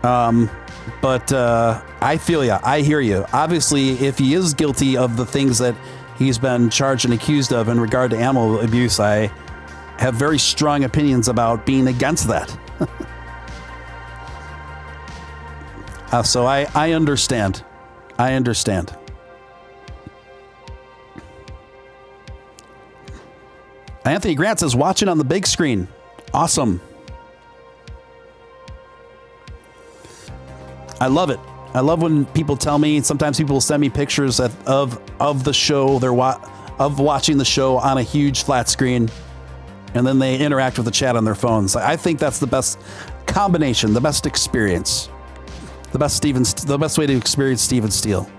But I feel you. I hear you. Obviously, if he is guilty of the things that he's been charged and accused of in regard to animal abuse, I have very strong opinions about being against that. So I understand. I understand. Anthony Grant says, watching on the big screen. Awesome. I love it. I love when people tell me, sometimes people will send me pictures of the show, of watching the show on a huge flat screen, and then they interact with the chat on their phones. I think that's the best combination, the best experience, the best way to experience Steven Steele.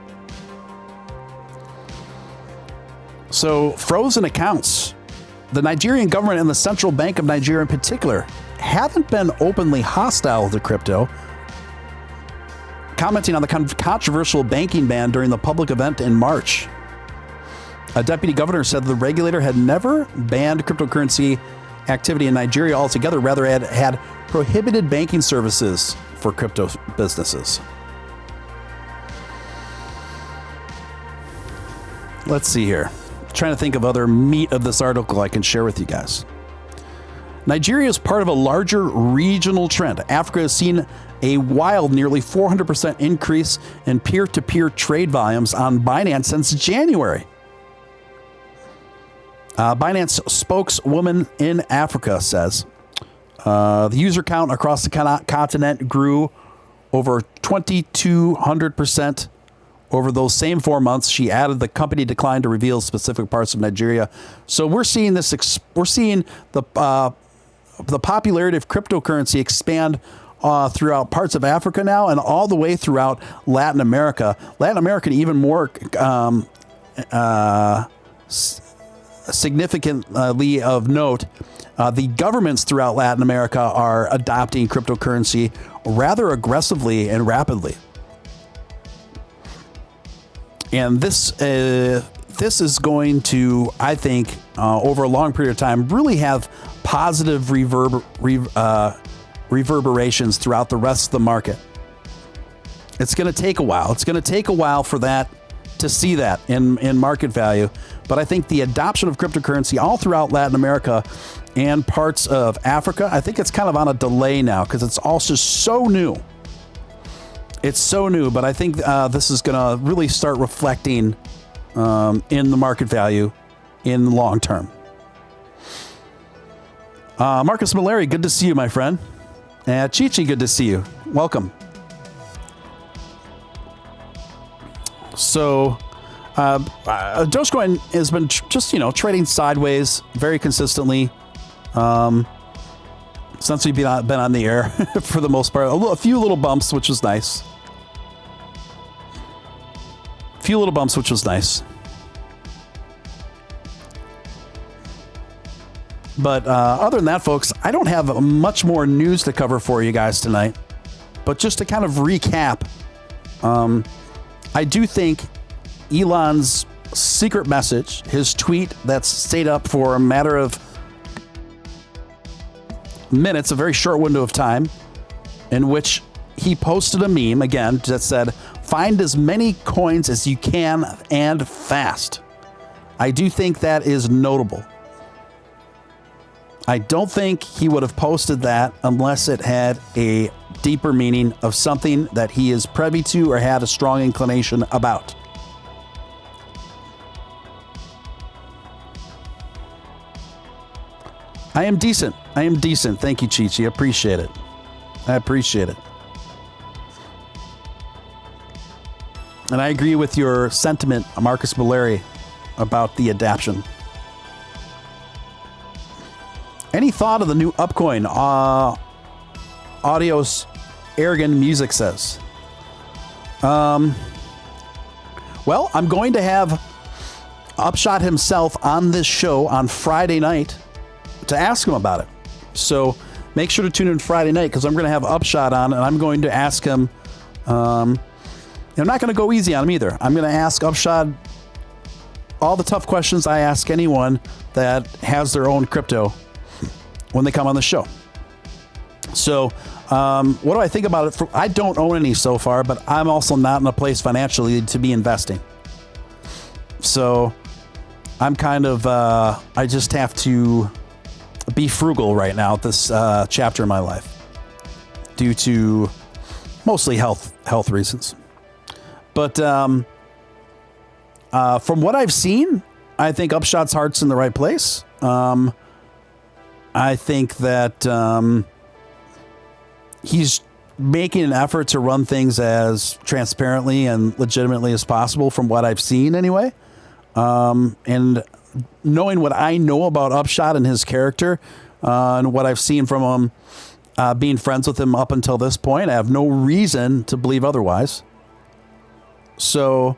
So, frozen accounts. The Nigerian government and the Central Bank of Nigeria in particular haven't been openly hostile to crypto, commenting on the controversial banking ban during the public event in March. A deputy governor said the regulator had never banned cryptocurrency activity in Nigeria altogether, rather had prohibited banking services for crypto businesses. Let's see here. Trying to think of other meat of this article I can share with you guys. Nigeria is part of a larger regional trend. Africa has seen a wild nearly 400% increase in peer-to-peer trade volumes on Binance since January. Binance spokeswoman in Africa says the user count across the continent grew over 2,200% over those same 4 months. She added the company declined to reveal specific parts of Nigeria. So we're seeing this. We're seeing the popularity of cryptocurrency expand throughout parts of Africa now, and all the way throughout Latin America. Latin America, even more significantly of note, the governments throughout Latin America are adopting cryptocurrency rather aggressively and rapidly. And this is going to, I think, over a long period of time, really have positive reverberations throughout the rest of the market. It's going to take a while. It's going to take a while for that to see that in market value. But I think the adoption of cryptocurrency all throughout Latin America and parts of Africa, I think it's kind of on a delay now because it's also so new. It's so new, but I think this is going to really start reflecting in the market value in the long term. Marcus Malari, good to see you, my friend. Chichi, good to see you. Welcome. So, Dogecoin has been just, trading sideways very consistently since we've been on the air for the most part. A few little bumps, which was nice. But other than that, folks, I don't have much more news to cover for you guys tonight. But just to kind of recap, I do think Elon's secret message, his tweet that stayed up for a matter of minutes, a very short window of time, in which he posted a meme, again, that said, "Find as many coins as you can and fast." I do think that is notable. I don't think he would have posted that unless it had a deeper meaning of something that he is privy to or had a strong inclination about. I am decent. Thank you, Chichi. I appreciate it. And I agree with your sentiment, Marcus Valeri, about the adaption. Any thought of the new upcoin? Audios Arrogant Music says. Well, I'm going to have Upshot himself on this show on Friday night to ask him about it. So make sure to tune in Friday night because I'm going to have Upshot on and I'm going to ask him. I'm not going to go easy on him either. I'm going to ask Upshot all the tough questions I ask anyone that has their own crypto when they come on the show. So what do I think about it? I don't own any so far, but I'm also not in a place financially to be investing. So I'm kind of, I just have to be frugal right now at this chapter in my life due to mostly health reasons. But from what I've seen, I think Upshot's heart's in the right place. I think that he's making an effort to run things as transparently and legitimately as possible from what I've seen anyway. And knowing what I know about Upshot and his character and what I've seen from him, being friends with him up until this point, I have no reason to believe otherwise. So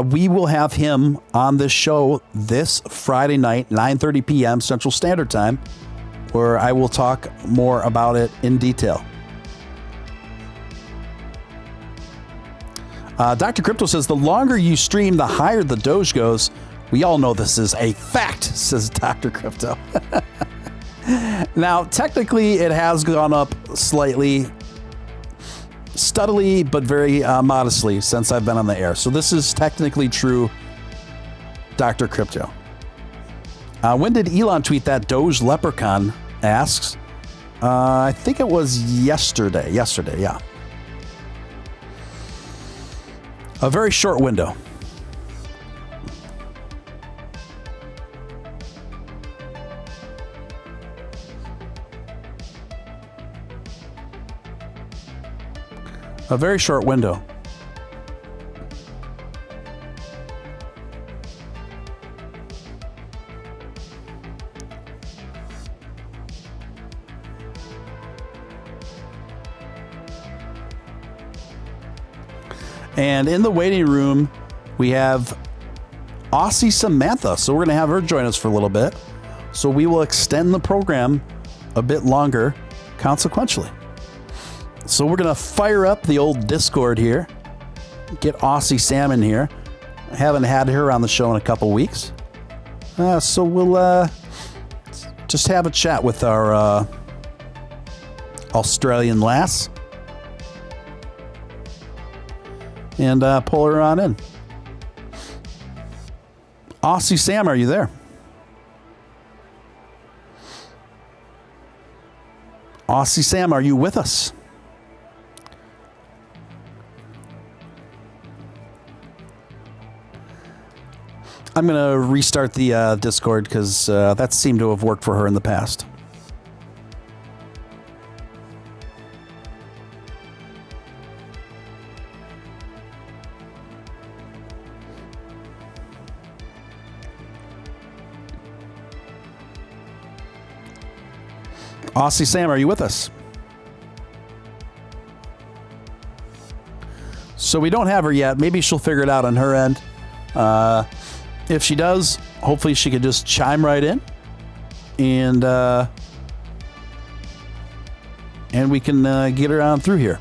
we will have him on this show this Friday night, 9:30 p.m. Central Standard Time, where I will talk more about it in detail. Dr. Crypto says, the longer you stream, the higher the Doge goes. We all know this is a fact, says Dr. Crypto. Now, technically, it has gone up slightly, steadily, but very modestly since I've been on the air. So this is technically true. Dr. Crypto. When did Elon tweet that? Doge Leprechaun asks. I think it was yesterday. Yesterday, yeah. A very short window. A very short window. And in the waiting room, we have Aussie Samantha. So we're going to have her join us for a little bit. So we will extend the program a bit longer, consequentially. So we're going to fire up the old Discord here. Get Aussie Sam in here. I haven't had her on the show in a couple weeks. So we'll just have a chat with our Australian lass. And pull her on in. Aussie Sam, are you there? Aussie Sam, are you with us? I'm going to restart the Discord because that seemed to have worked for her in the past. Aussie Sam, are you with us? So we don't have her yet. Maybe she'll figure it out on her end. If she does, hopefully she could just chime right in, and we can get her on through here.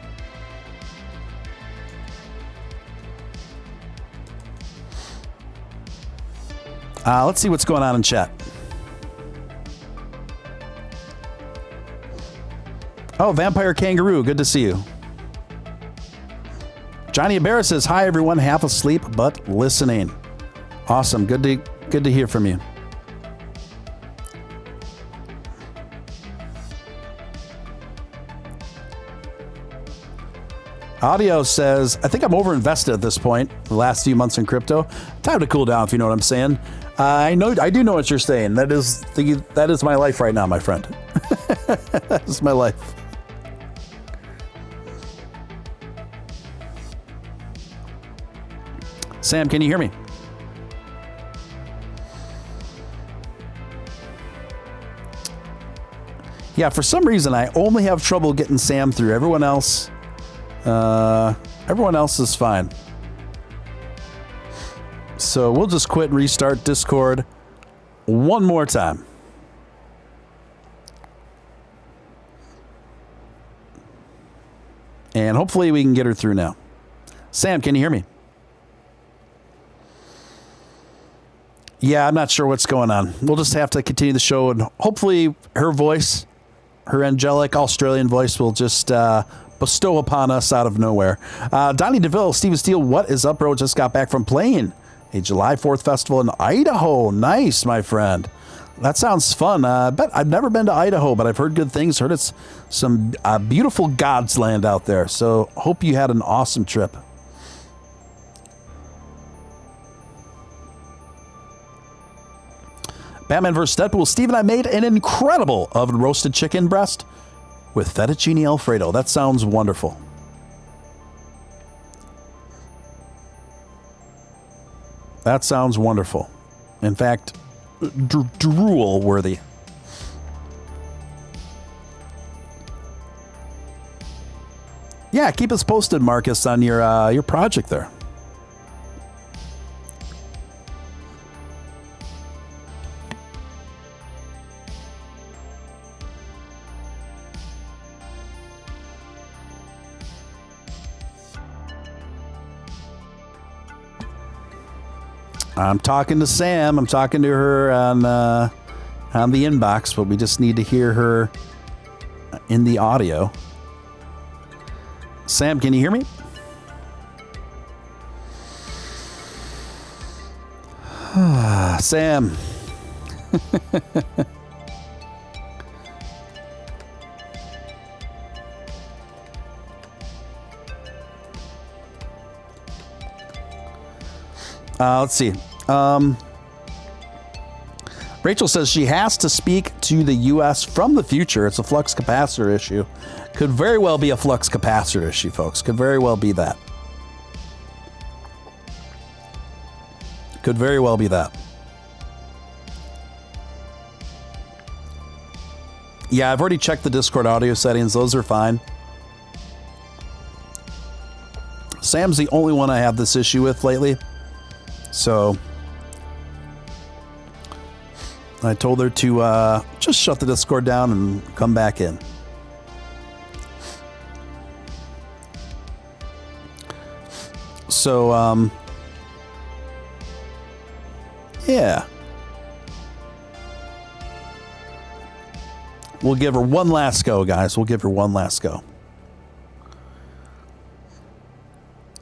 Let's see what's going on in chat. Oh, Vampire Kangaroo, good to see you. Johnny Abera says, hi everyone, half asleep but listening. Awesome, good to hear from you. Audio says, I think I'm overinvested at this point, the last few months in crypto. Time to cool down, if you know what I'm saying. I do know what you're saying. That is my life right now, my friend. That is my life. Sam, can you hear me? Yeah, for some reason, I only have trouble getting Sam through. Everyone else is fine. So we'll just quit and restart Discord one more time. And hopefully we can get her through now. Sam, can you hear me? Yeah, I'm not sure what's going on. We'll just have to continue the show, and hopefully her voice, her angelic Australian voice, will just bestow upon us out of nowhere. Donnie DeVille, Steven Steele, what is up, bro? Just got back from playing a July 4th festival in Idaho. Nice, my friend. That sounds fun. Bet I've never been to Idaho, but I've heard good things. Heard it's some beautiful God's land out there. So hope you had an awesome trip. Batman vs. Deadpool. Steven, I made an incredible oven roasted chicken breast with fettuccine Alfredo. That sounds wonderful. That sounds wonderful. In fact, drool worthy. Yeah, keep us posted, Marcus, on your project there. I'm talking to Sam. I'm talking to her on the inbox, but we just need to hear her in the audio. Sam, can you hear me? Sam. Let's see. Rachel says she has to speak to the U.S. from the future. It's a flux capacitor issue. Could very well be a flux capacitor issue, folks. Could very well be that. Could very well be that. Yeah, I've already checked the Discord audio settings. Those are fine. Sam's the only one I have this issue with lately. So I told her to just shut the Discord down and come back in. So, yeah. We'll give her one last go, guys. We'll give her one last go.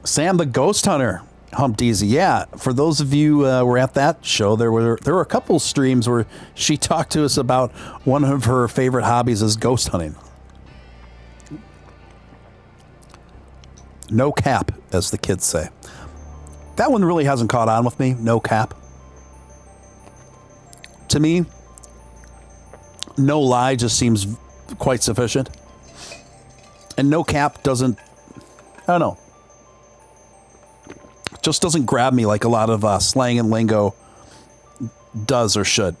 Sam the Ghost Hunter humped easy. Yeah, for those of you who were at that show, there were a couple streams where she talked to us about one of her favorite hobbies is ghost hunting. No cap, as the kids say. That one really hasn't caught on with me. No cap. To me, no lie just seems quite sufficient. And no cap doesn't, I don't know, just doesn't grab me like a lot of slang and lingo does or should.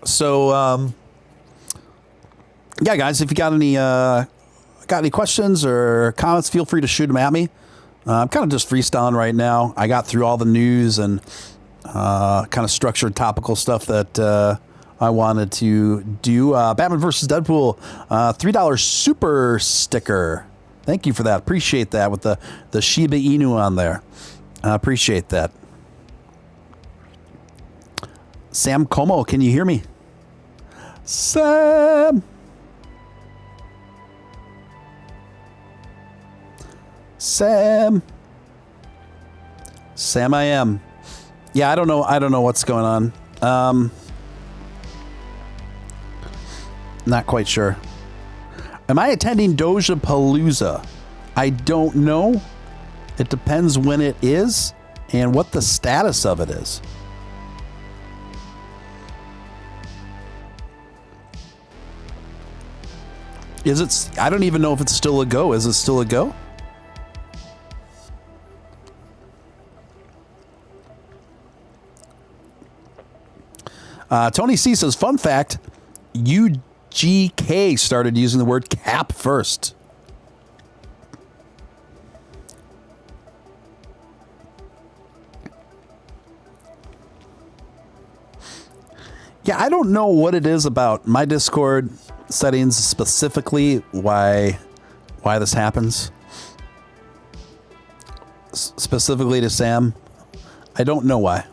So, yeah, guys, if you got any questions or comments, feel free to shoot them at me. I'm kind of just freestyling right now. I got through all the news and kind of structured topical stuff that I wanted to do. Batman vs. Deadpool, $3 super sticker. Thank you for that. Appreciate that with the Shiba Inu on there. Appreciate that. Sam Como, can you hear me? Sam. Sam, I am. Yeah, I don't know what's going on. Not quite sure. Am I attending Doge Palooza? I don't know. It depends when it is and what the status of it is. Is it? I don't even know if it's still a go. Is it still a go? Tony C says, fun fact, UGK started using the word cap first. Yeah, I don't know what it is about my Discord settings specifically why this happens. Specifically to Sam. I don't know why.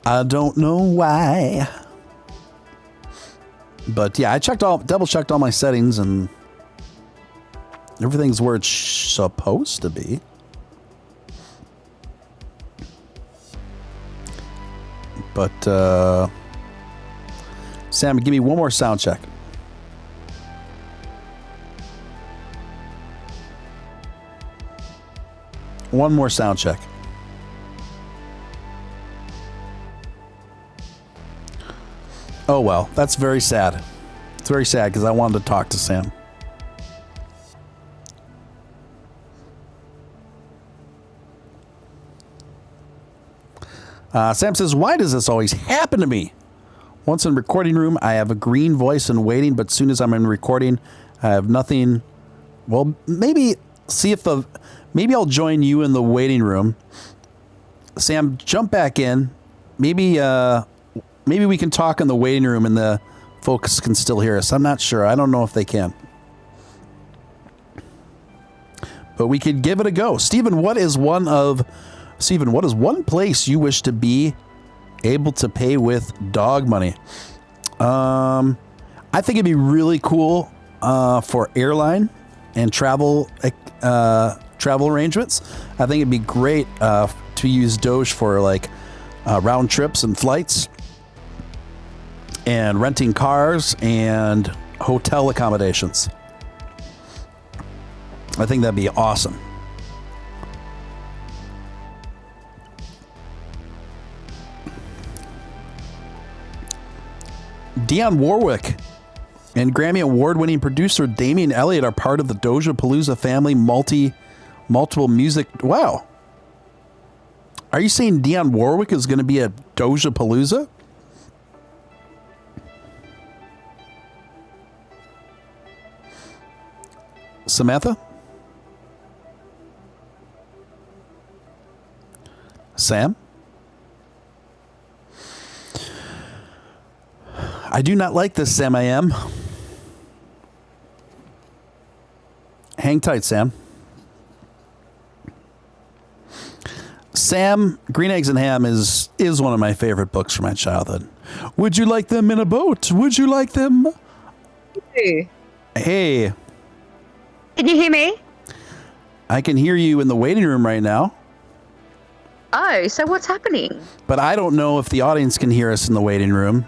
I don't know why. But yeah, I double checked all my settings and everything's where it's supposed to be. But Sam, give me one more sound check. One more sound check. Oh, well, that's very sad. It's very sad because I wanted to talk to Sam. Sam says, why does this always happen to me? Once in recording room, I have a green voice and waiting, but as soon as I'm in recording, I have nothing. Well, maybe maybe I'll join you in the waiting room. Sam, jump back in. Maybe we can talk in the waiting room and the folks can still hear us. I'm not sure. I don't know if they can. But we could give it a go. Stephen, what is one place you wish to be able to pay with dog money? I think it'd be really cool for airline and travel arrangements. I think it'd be great to use Doge for like round trips and flights and renting cars and hotel accommodations. I think that'd be awesome. Dionne Warwick and Grammy Award-winning producer Damian Elliott are part of the Dojapalooza family multiple music. Wow. Are you saying Dionne Warwick is going to be at Dojapalooza? Samantha? Sam? I do not like this, Sam. I am. Hang tight, Sam. Sam, Green Eggs and Ham is one of my favorite books from my childhood. Would you like them in a boat? Would you like them? Hey. Hey. Can you hear me? I can hear you in the waiting room right now. Oh, so what's happening? But I don't know if the audience can hear us in the waiting room.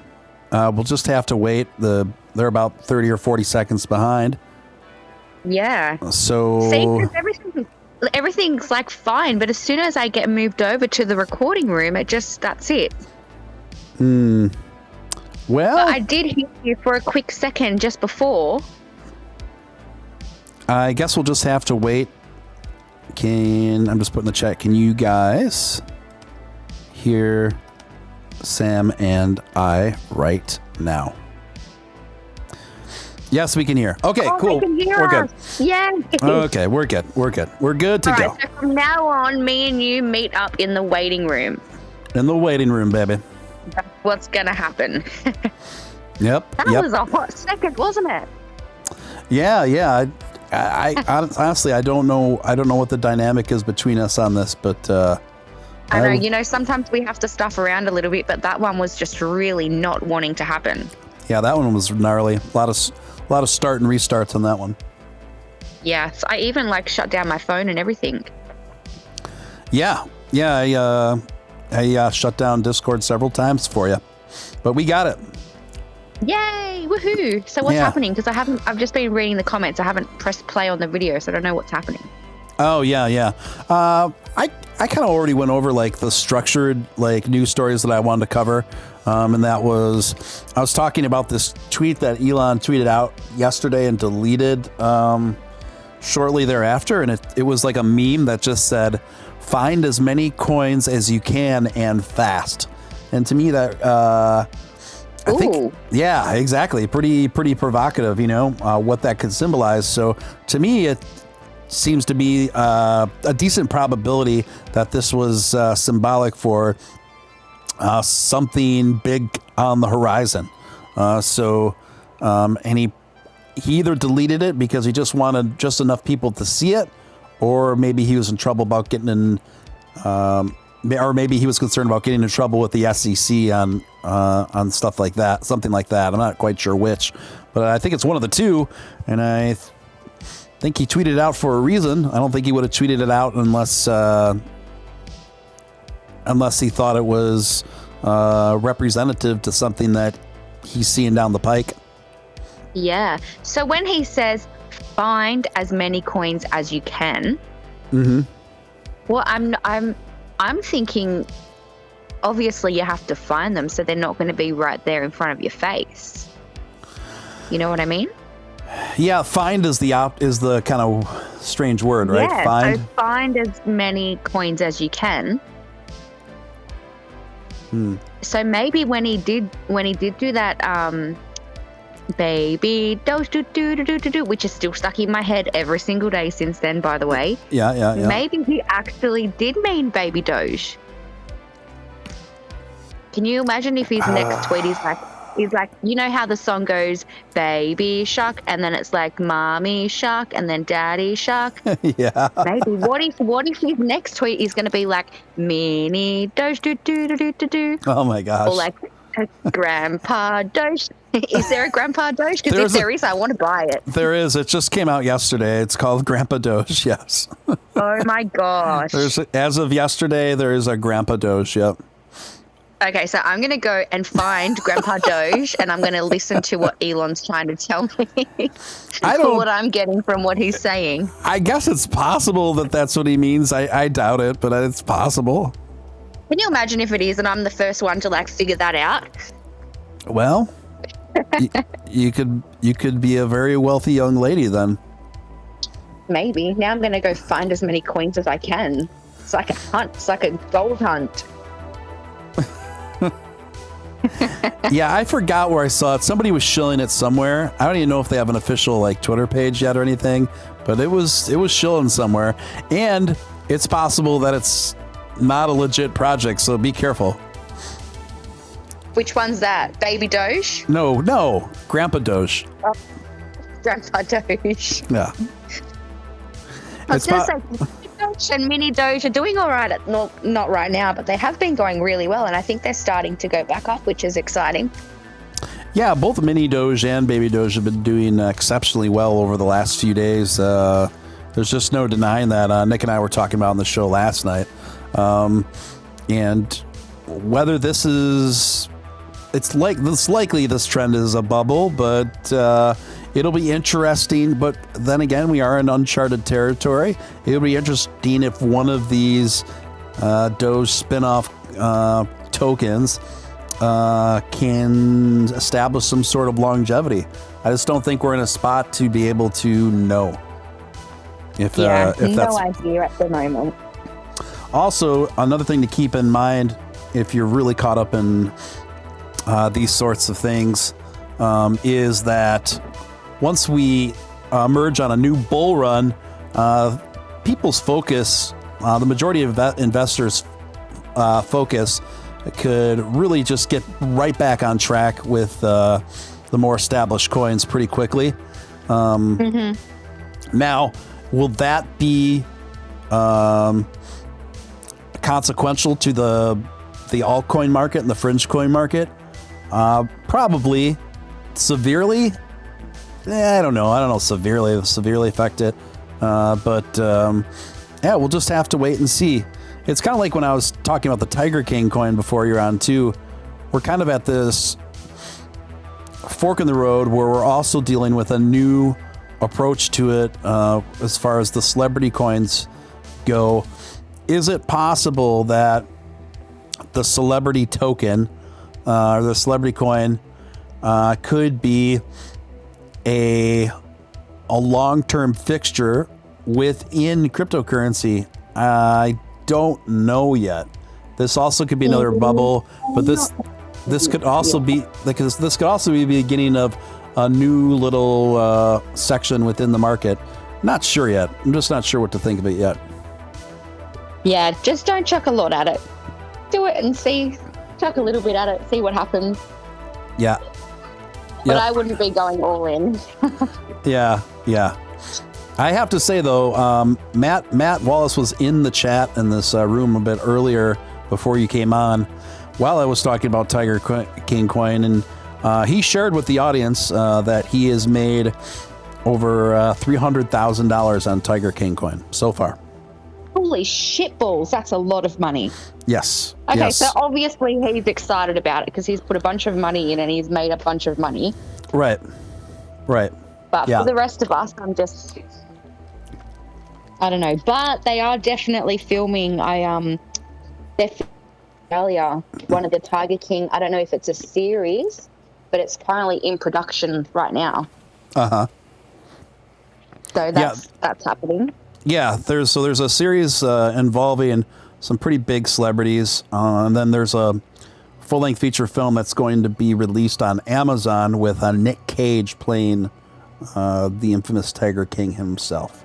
We'll just have to wait. They're about 30 or 40 seconds behind. Yeah. So see, 'cause everything's like fine, but as soon as I get moved over to the recording room, that's it. Well, But I did hear you for a quick second just before. I guess we'll just have to wait. I'm just putting in the chat. Can you guys hear Sam and I right now? Yes, we can hear. Okay, cool. They can hear We're good. us. Yeah. Okay, we're good. We're good. We're good to All go. right, so from now on, me and you meet up in the waiting room. In the waiting room, baby. That's what's gonna happen. Yep. That was a hot second, wasn't it? Yeah. I honestly, I don't know what the dynamic is between us on this, but I know, sometimes we have to stuff around a little bit, but that one was just really not wanting to happen. Yeah, that one was gnarly. A lot of start and restarts on that one. Yeah, so I even shut down my phone and everything. Yeah. I shut down Discord several times for you, but we got it. Yay! Woohoo! So what's happening? Because I've just been reading the comments. I haven't pressed play on the video, so I don't know what's happening. Oh yeah. I kind of already went over the structured news stories that I wanted to cover, and that was I was talking about this tweet that Elon tweeted out yesterday and deleted shortly thereafter, and it was like a meme that just said, "Find as many coins as you can and fast." And to me that I think, yeah, exactly. Pretty provocative, what that could symbolize. So to me, it seems to be a decent probability that this was symbolic for something big on the horizon. And he either deleted it because he just wanted just enough people to see it, or maybe he was in trouble about getting in, or maybe he was concerned about getting in trouble with the SEC on stuff like that, something like that. I'm not quite sure which, but I think it's one of the two. And I think he tweeted it out for a reason. I don't think he would have tweeted it out unless he thought it was representative to something that he's seeing down the pike. Yeah. So when he says find as many coins as you can, well, I'm thinking, obviously you have to find them, so they're not going to be right there in front of your face. You know what I mean? Yeah, find is the kind of strange word, right? Yeah, find. So find as many coins as you can. So maybe when he did do that, baby Doge do, which is still stuck in my head every single day since then, by the way. Yeah. Maybe he actually did mean baby Doge. Can you imagine if his next tweet is like, you know how the song goes, baby shark, and then it's like mommy shark, and then daddy shark? Yeah. Maybe. What if his next tweet is going to be like, mini Doge do? Oh my gosh. Grandpa Doge. Is there a Grandpa Doge? Because if there is, I want to buy it. There is. It just came out yesterday. It's called Grandpa Doge. Yes. Oh my gosh. As of yesterday, there is a Grandpa Doge. Yep. Okay, so I'm going to go and find Grandpa Doge, and I'm going to listen to what Elon's trying to tell me. What I'm getting from what he's saying. I guess it's possible that that's what he means. I doubt it, but it's possible. Can you imagine if it is, and I'm the first one to like figure that out? Well, you could be a very wealthy young lady then. Maybe. Now I'm going to go find as many coins as I can. It's like a hunt. It's like a gold hunt. Yeah, I forgot where I saw it. Somebody was shilling it somewhere. I don't even know if they have an official like Twitter page yet or anything, but it was shilling somewhere. And it's possible that it's not a legit project, so be careful. Which one's that? Baby Doge? No, Grandpa Doge. Oh, Grandpa Doge. Yeah. I was going to say, Doge and Mini Doge are doing all right. Not right now, but they have been going really well, and I think they're starting to go back up, which is exciting. Yeah, both Mini Doge and Baby Doge have been doing exceptionally well over the last few days. There's just no denying that. Nick and I were talking about on the show last night. And whether this is... It's likely this trend is a bubble, but it'll be interesting. But then again, we are in uncharted territory. It'll be interesting if one of these Doge spinoff tokens can establish some sort of longevity. I just don't think we're in a spot to be able to know. If no that's... idea at the moment. Also, another thing to keep in mind if you're really caught up in these sorts of things is that once we emerge on a new bull run, people's focus, the majority of investors' focus could really just get right back on track with the more established coins pretty quickly. Now, will that be consequential to the altcoin market and the fringe coin market? Probably severely. I don't know. Severely affect it. But yeah, we'll just have to wait and see. It's kind of like when I was talking about the Tiger King coin before you're on too. We're kind of at this fork in the road where we're also dealing with a new approach to it as far as the celebrity coins go. Is it possible that the celebrity token or the celebrity coin could be a long-term fixture within cryptocurrency? I don't know yet. This also could be another bubble, but this could also be the beginning of a new little section within the market. Not sure yet. I'm just not sure what to think of it yet. Yeah, just don't chuck a lot at it. Do it and see. Chuck a little bit at it, see what happens. Yeah. But I wouldn't be going all in. Yeah. I have to say though, Matt Wallace was in the chat in this room a bit earlier before you came on, while I was talking about Tiger King coin, and he shared with the audience that he has made over $300,000 on Tiger King coin so far. Holy shit balls, that's a lot of money. Yes. Okay, yes. So obviously he's excited about it because he's put a bunch of money in and he's made a bunch of money. Right. But for the rest of us, I don't know. But they are definitely filming earlier, one of the Tiger King, I don't know if it's a series, but it's currently in production right now. Uh-huh. So that's happening. Yeah, there's a series involving some pretty big celebrities, and then there's a full-length feature film that's going to be released on Amazon with Nick Cage playing the infamous Tiger King himself.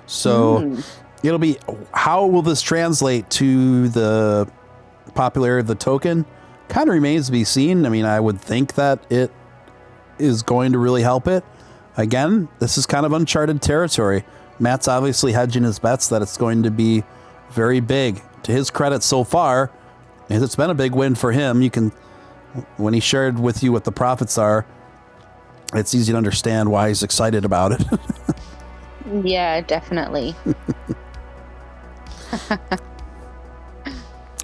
So it'll be, how will this translate to the popularity of the token? Kind of remains to be seen. I mean, I would think that it is going to really help it. Again, this is kind of uncharted territory. Matt's obviously hedging his bets that it's going to be very big. To his credit so far, It's been a big win for him. When he shared with you what the profits are, it's easy to understand why he's excited about it. Yeah, definitely.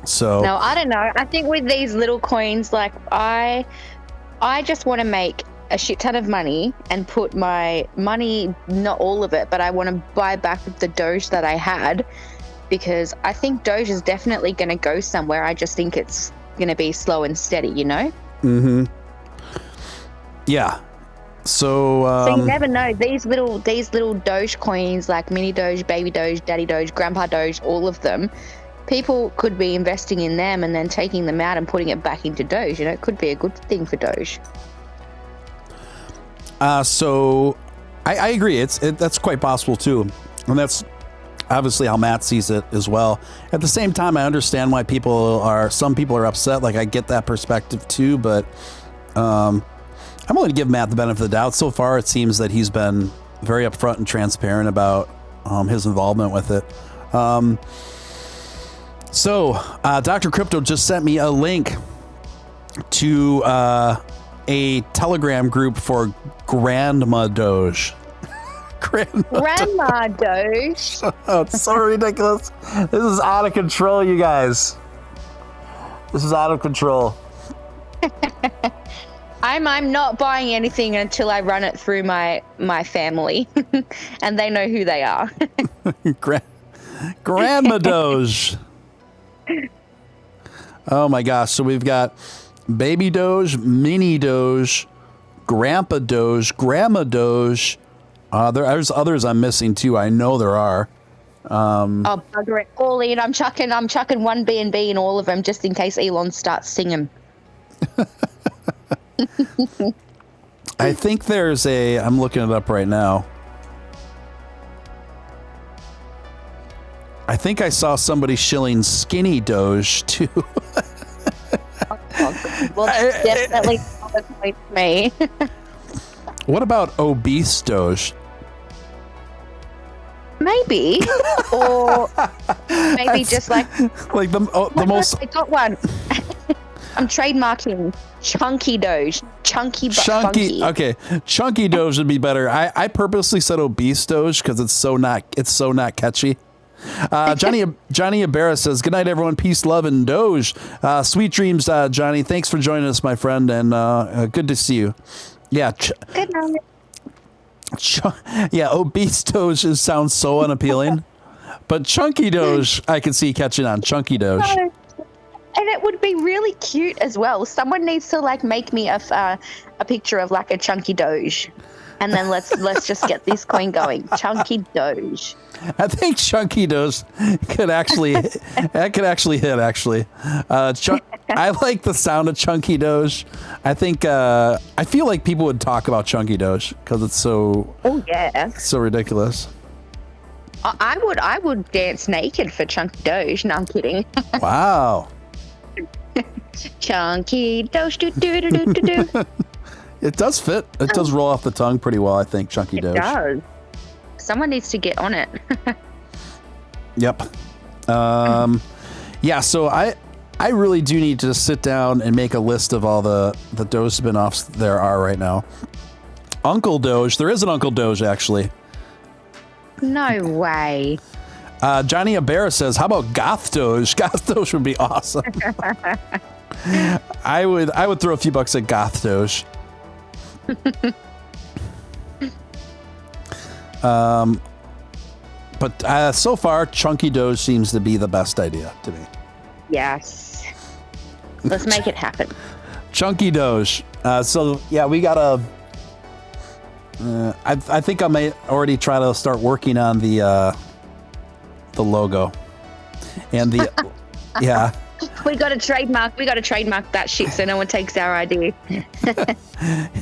So no, I don't know. I think with these little coins, like I just want to make a shit ton of money and put my money, not all of it, but I want to buy back the Doge that I had, because I think Doge is definitely going to go somewhere. I just think it's going to be slow and steady, you know? Mm-hmm. Yeah. So you never know. These little Doge coins, like mini Doge, baby Doge, daddy Doge, grandpa Doge, all of them, people could be investing in them and then taking them out and putting it back into Doge. You know, it could be a good thing for Doge. So I agree. That's quite possible too. And that's obviously how Matt sees it as well. At the same time, I understand why some people are upset. Like, I get that perspective too, but I'm willing to give Matt the benefit of the doubt. So far, it seems that he's been very upfront and transparent about his involvement with it. So Dr. Crypto just sent me a link to a Telegram group for Grandma Doge. Grandma Doge. Oh, it's so ridiculous. This is out of control, you guys. This is out of control. I'm not buying anything until I run it through my family, and they know who they are. Grandma Doge. Oh my gosh! So we've got Baby Doge, Mini Doge, Grandpa Doge, Grandma Doge. There's others I'm missing too. I know there are. Oh, bugger it! All in. I'm chucking one B&B in all of them just in case Elon starts singing. I think there's I'm looking it up right now. I think I saw somebody shilling Skinny Doge too. Well, that's definitely not a point for me. What about Obese Doge? Maybe, or maybe just like the most. I got one. I'm trademarking Chunky Doge. Chunky but funky. Okay, Chunky Doge would be better. I purposely said Obese Doge because it's so not catchy. Johnny Ibarra says, "Good night, everyone. Peace, love, and Doge. Sweet dreams, Johnny. Thanks for joining us, my friend, and good to see you." Yeah. Good night. Yeah, Obese Doge sounds so unappealing, but Chunky Doge I can see catching on. Chunky Doge. No. And it would be really cute as well. Someone needs to like make me a picture of like a Chunky Doge, and then let's just get this coin going. Chunky Doge. I think Chunky Doge could actually hit. Actually, I like the sound of Chunky Doge. I think I feel like people would talk about Chunky Doge because it's so. Oh yeah. So ridiculous. I would dance naked for Chunky Doge. No, I'm kidding. Wow. Chunky Doge, do do do do do. It does fit. It does roll off the tongue pretty well, I think. Chunky Doge. It does. Someone needs to get on it. Yep. Yeah. So I really do need to sit down and make a list of all the Doge spin-offs there are right now. Uncle Doge. There is an Uncle Doge actually. No way. Johnny Ibarra says, "How about Goth Doge? Goth Doge would be awesome." I would throw a few bucks at Goth Doge. But so far, Chunky Doge seems to be the best idea to me. Yes. Let's make it happen. Chunky Doge. So yeah, we gotta. I think I may already try to start working on the logo and the yeah. We got to trademark that shit so no one takes our idea.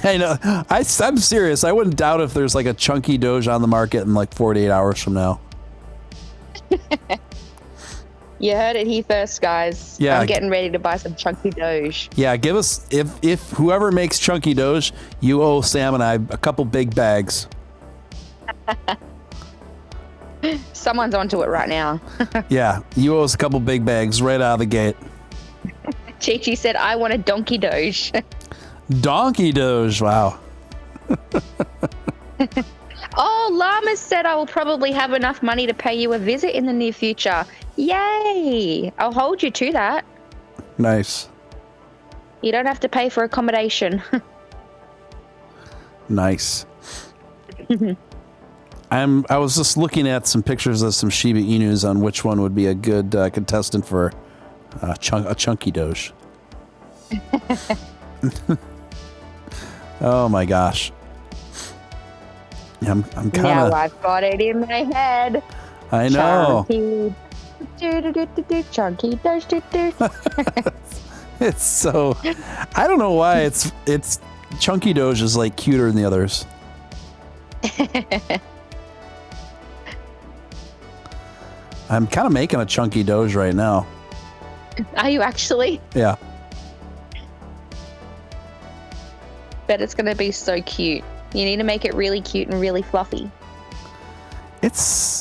I know. I'm serious. I wouldn't doubt if there's like a Chunky Doge on the market in like 48 hours from now. You heard it here first, guys. Yeah. I'm getting ready to buy some Chunky Doge. Yeah, give us if whoever makes Chunky Doge, you owe Sam and I a couple big bags. Someone's onto it right now. Yeah, you owe us a couple big bags right out of the gate. Chi said, I want a donkey Doge. Donkey Doge. Wow. Oh, Llama said I will probably have enough money to pay you a visit in the near future. Yay! I'll hold you to that. Nice. You don't have to pay for accommodation. Nice. I was just looking at some pictures of some Shiba Inus on which one would be a good contestant for a chunky Doge. Oh my gosh. I'm kind of. Now I've got it in my head. I know. Chunky Doge. It's so. I don't know why it's Chunky Doge is like cuter than the others. I'm kind of making a Chunky Doge right now. Are you actually? Yeah. Bet it's going to be so cute. You need to make it really cute and really fluffy.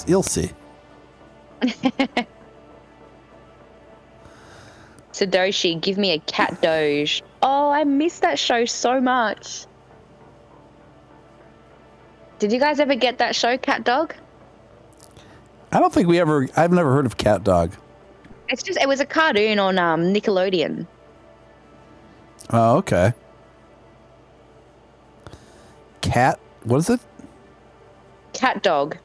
You'll see. Sadoshi, give me a cat Doge. Oh, I missed that show so much. Did you guys ever get that show, Cat Dog? I don't think I've never heard of Cat Dog. It was a cartoon on Nickelodeon. Oh, okay. What is it? Cat Dog.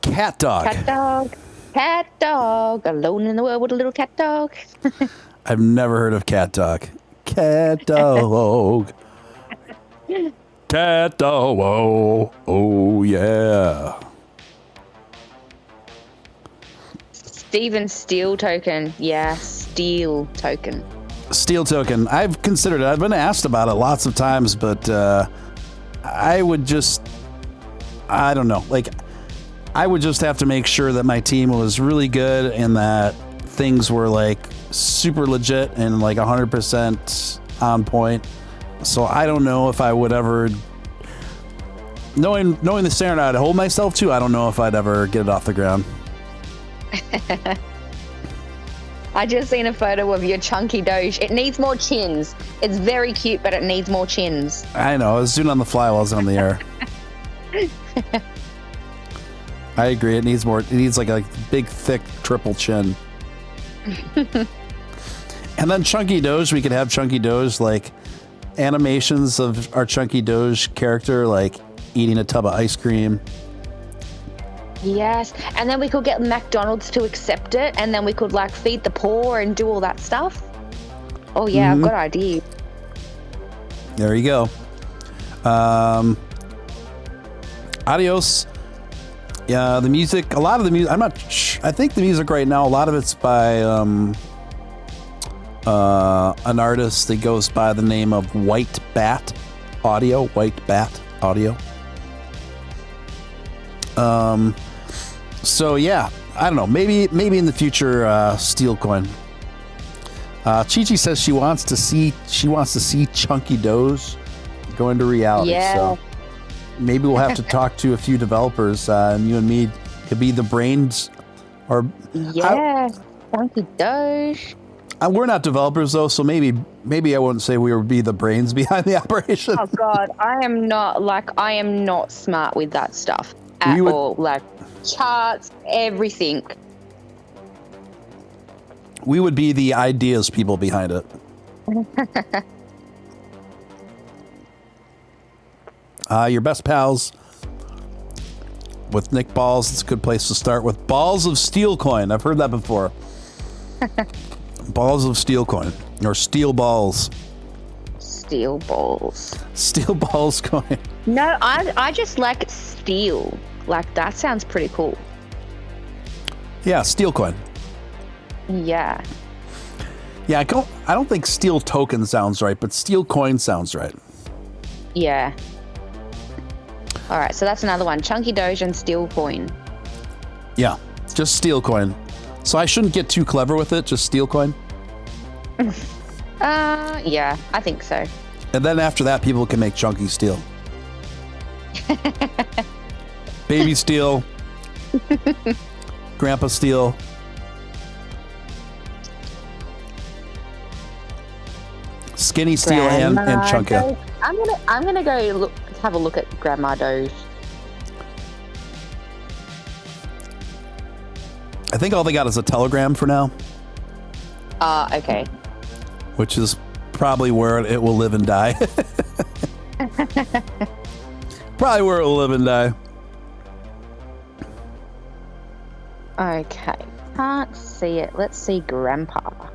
Cat Dog. Cat Dog. Cat Dog. Alone in the world with a little cat dog. I've never heard of Cat Dog. Cat Dog. Cat Dog. Oh, yeah. Steven Steele token. Yeah, Steele token. Steele token. I've considered it. I've been asked about it lots of times, but I don't know. Like, I would just have to make sure that my team was really good and that things were like super legit and like 100% on point. So I don't know if I would ever, knowing the standard I'd hold myself to, I don't know if I'd ever get it off the ground. I just seen a photo of your chunky Doge. It needs more chins. It's very cute, but it needs more chins. I know. I was doing it on the fly while I was on the air. I agree. It needs more. It needs like a big, thick triple chin. And then Chunky Doge, we could have Chunky Doge like animations of our Chunky Doge character, like eating a tub of ice cream. Yes, and then we could get McDonald's to accept it, and then we could like feed the poor and do all that stuff. Oh yeah, I've got ideas. There you go. Adios. Yeah, the music. A lot of the music. I think the music right now. A lot of it's by an artist that goes by the name of White Bat Audio. White Bat Audio. So yeah, I don't know. Maybe in the future, Steele coin. Chi-Chi says she wants to see Chunky Doge go into reality. Yeah. So maybe we'll have to talk to a few developers, and you and me could be the brains. Or yeah, Chunky Doge. We're not developers though, so maybe I wouldn't say we would be the brains behind the operation. Oh God, I am not smart with that stuff at all. Like charts, everything. We would be the ideas people behind it. Your best pals with Nick Balls. It's a good place to start with Balls of Steel coin. I've heard that before. Balls of Steel coin or Steel Balls. Steel balls. Steel Balls coin. No, I just like steel. Like that sounds pretty cool. Yeah, Steel coin. Yeah. Yeah, I don't think Steel token sounds right, but Steel coin sounds right. Yeah. All right, so that's another one. Chunky Doge and Steel coin. Yeah, just Steel coin. So I shouldn't get too clever with it, just Steel coin? Yeah, I think so. And then after that, people can make Chunky Steel. Baby Steel. Grandpa Steel. Skinny, Steele, and Chunka. I'm gonna go have a look at Grandma Doge. I think all they got is a telegram for now. Okay. Which is probably where it will live and die. Probably where it will live and die. Okay. Can't see it. Let's see Grandpa.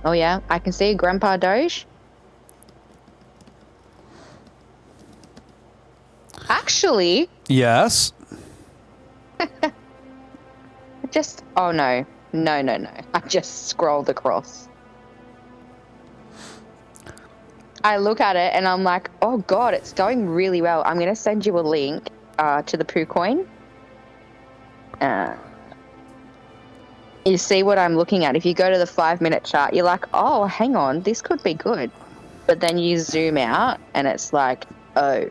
Oh yeah, I can see Grandpa Doge. Actually. Yes. Oh no. No. I just scrolled across. I look at it and I'm like, oh God, it's going really well. I'm going to send you a link to the poo coin. You see what I'm looking at. If you go to the 5-minute chart, you're like, oh, hang on, this could be good. But then you zoom out and it's like, oh.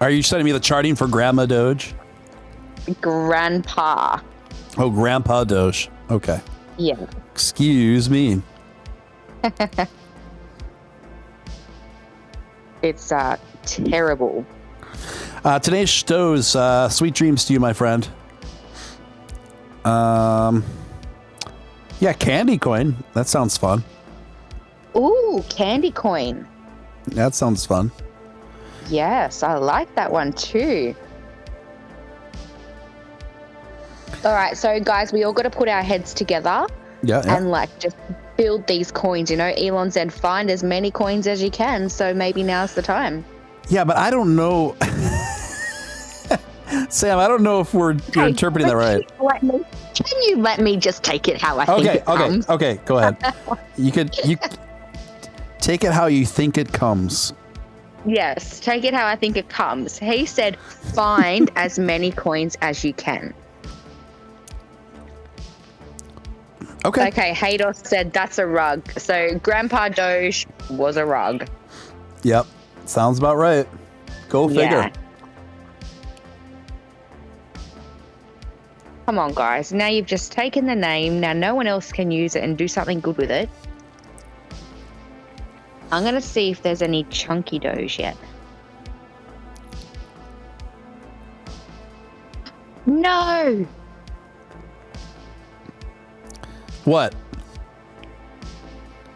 Are you sending me the charting for Grandma Doge? Grandpa. Oh, Grandpa Doge. Okay. Yeah. Excuse me. It's terrible. Today's shows, sweet dreams to you, my friend. Yeah, candy coin. That sounds fun. Ooh, candy coin. That sounds fun. Yes, I like that one too. All right, so guys, we all got to put our heads together. Yeah. And like just build these coins. You know, Elon said find as many coins as you can. So maybe now's the time. Yeah, but I don't know. Sam, I don't know if you're interpreting that right. Can you let me just take it how I think it comes? Okay, go ahead. You take it how you think it comes. Yes, take it how I think it comes. He said find as many coins as you can. Okay. Okay, Haydos said that's a rug. So Grandpa Doge was a rug. Yep. Sounds about right. Go figure. Yeah. Come on, guys. Now you've just taken the name. Now no one else can use it and do something good with it. I'm going to see if there's any chunky Doge yet. No! What?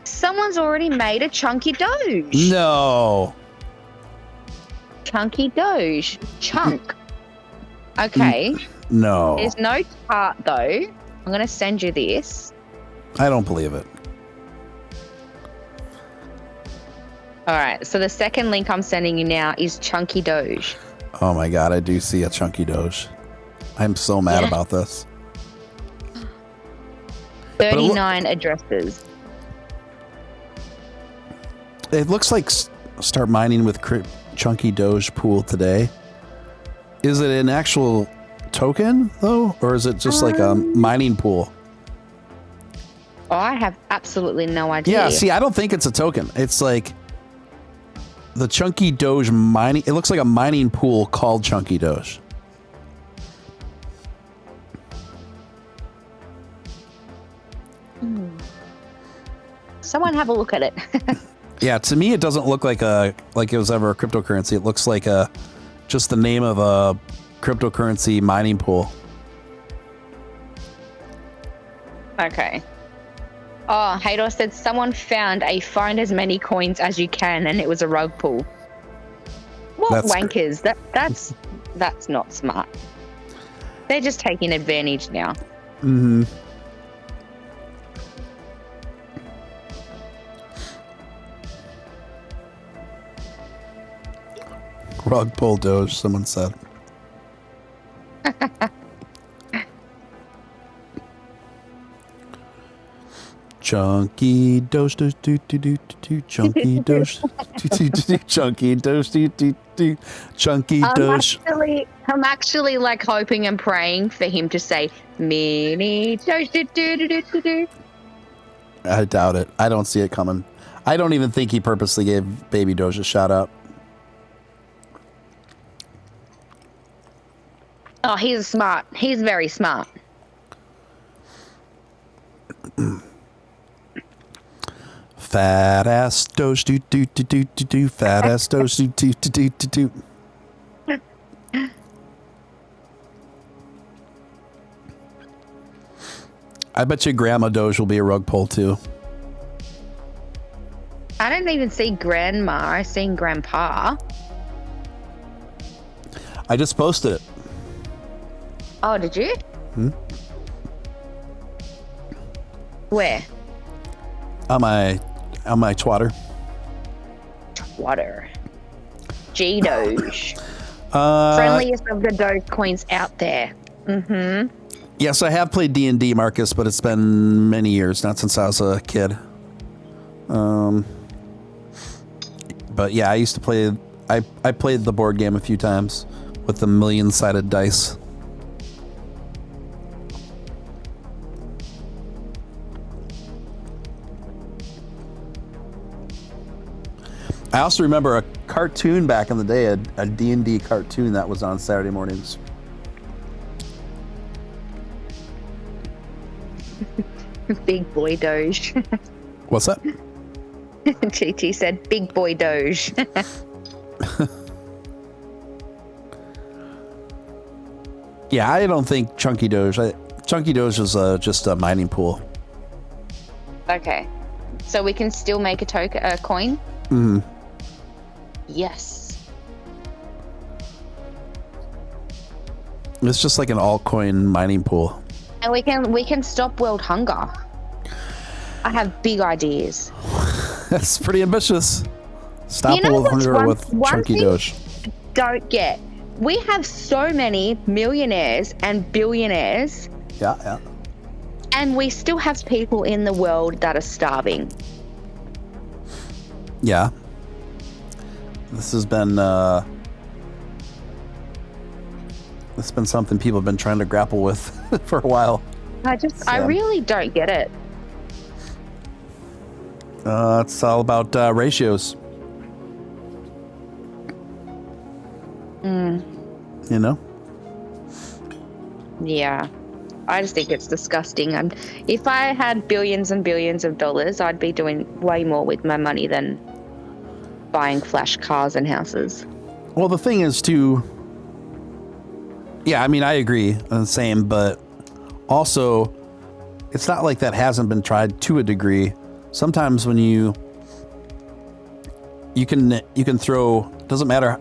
Someone's already made a chunky Doge. No. Chunky Doge. Chunk. Okay. No. There's no chart, though. I'm going to send you this. I don't believe it. All right. So the second link I'm sending you now is Chunky Doge. Oh, my God. I do see a chunky Doge. I'm so mad about this. 39 addresses. It looks like start mining with chunky Doge pool today. Is it an actual token though, or is it just like a mining pool? Oh, I have absolutely no idea. Yeah, see, I don't think it's a token. It's like the chunky Doge mining. It looks like a mining pool called Chunky Doge. Someone have a look at it. Yeah, to me, it doesn't look like it was ever a cryptocurrency. It looks like just the name of a cryptocurrency mining pool. Okay. Oh, Hador said someone found a find as many coins as you can, and it was a rug pull. What wankers? That's not smart. They're just taking advantage now. Mm-hmm. Rug pull Doge, someone said. Chunky Doge, do do do do do, chunky Doge, chunky Doge, do chunky Doge. I'm actually like hoping and praying for him to say mini Doge, do. I doubt it. I don't see it coming. I don't even think he purposely gave Baby Doge a shout out. Oh, he's smart. He's very smart. Fat ass Doge, do do do do do do. Fat ass Doge, do do do do do. I bet you Grandma Doge will be a rug pull too. I don't even see Grandma. I seen Grandpa. I just posted it. Oh, did you? Where? On my twatter. Twatter. G Doge. Friendliest of the Doge coins out there. Mm-hmm. Yes, I have played D&D, Marcus, but it's been many years, not since I was a kid. But yeah, I used to play. I played the board game a few times with the million-sided dice. I also remember a cartoon back in the day, a D&D cartoon that was on Saturday mornings. Big boy Doge. What's that? GT said, big boy Doge. Yeah, I don't think Chunky Doge. Chunky Doge is just a mining pool. Okay. So we can still make a coin? Mm-hmm. Yes. It's just like an altcoin mining pool. And we can stop world hunger. I have big ideas. That's pretty ambitious. Stop You know world what's hunger one with Chunky thing Doge. Don't get. We have so many millionaires and billionaires, Yeah. and we still have people in the world that are starving. Yeah. This has been something people have been trying to grapple with for a while. I really don't get it. It's all about ratios. You know? Yeah. I just think it's disgusting. If I had billions and billions of dollars, I'd be doing way more with my money than buying flash cars and houses. Well, the thing is, too, yeah, I mean, I agree, same, but also, it's not like that hasn't been tried to a degree. Sometimes when you can throw, doesn't matter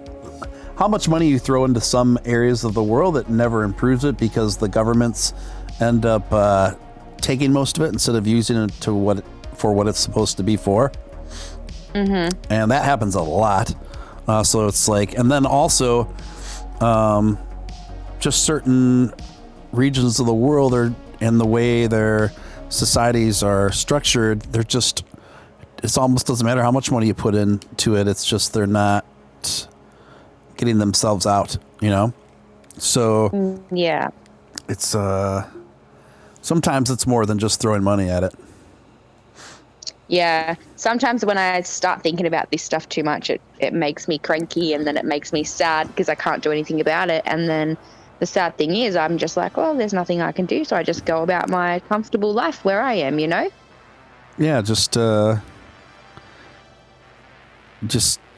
how much money you throw into some areas of the world, it never improves it because the governments end up taking most of it instead of using it for what it's supposed to be for. Mm-hmm. And that happens a lot. So it's like, and then also, just certain regions of the world and the way their societies are structured, it almost doesn't matter how much money you put into it. It's just they're not getting themselves out, you know? So yeah, it's sometimes it's more than just throwing money at it. Yeah, sometimes when I start thinking about this stuff too much, it makes me cranky, and then it makes me sad because I can't do anything about it. And then the sad thing is I'm just like, well, there's nothing I can do, so I just go about my comfortable life where I am, you know? Yeah, just you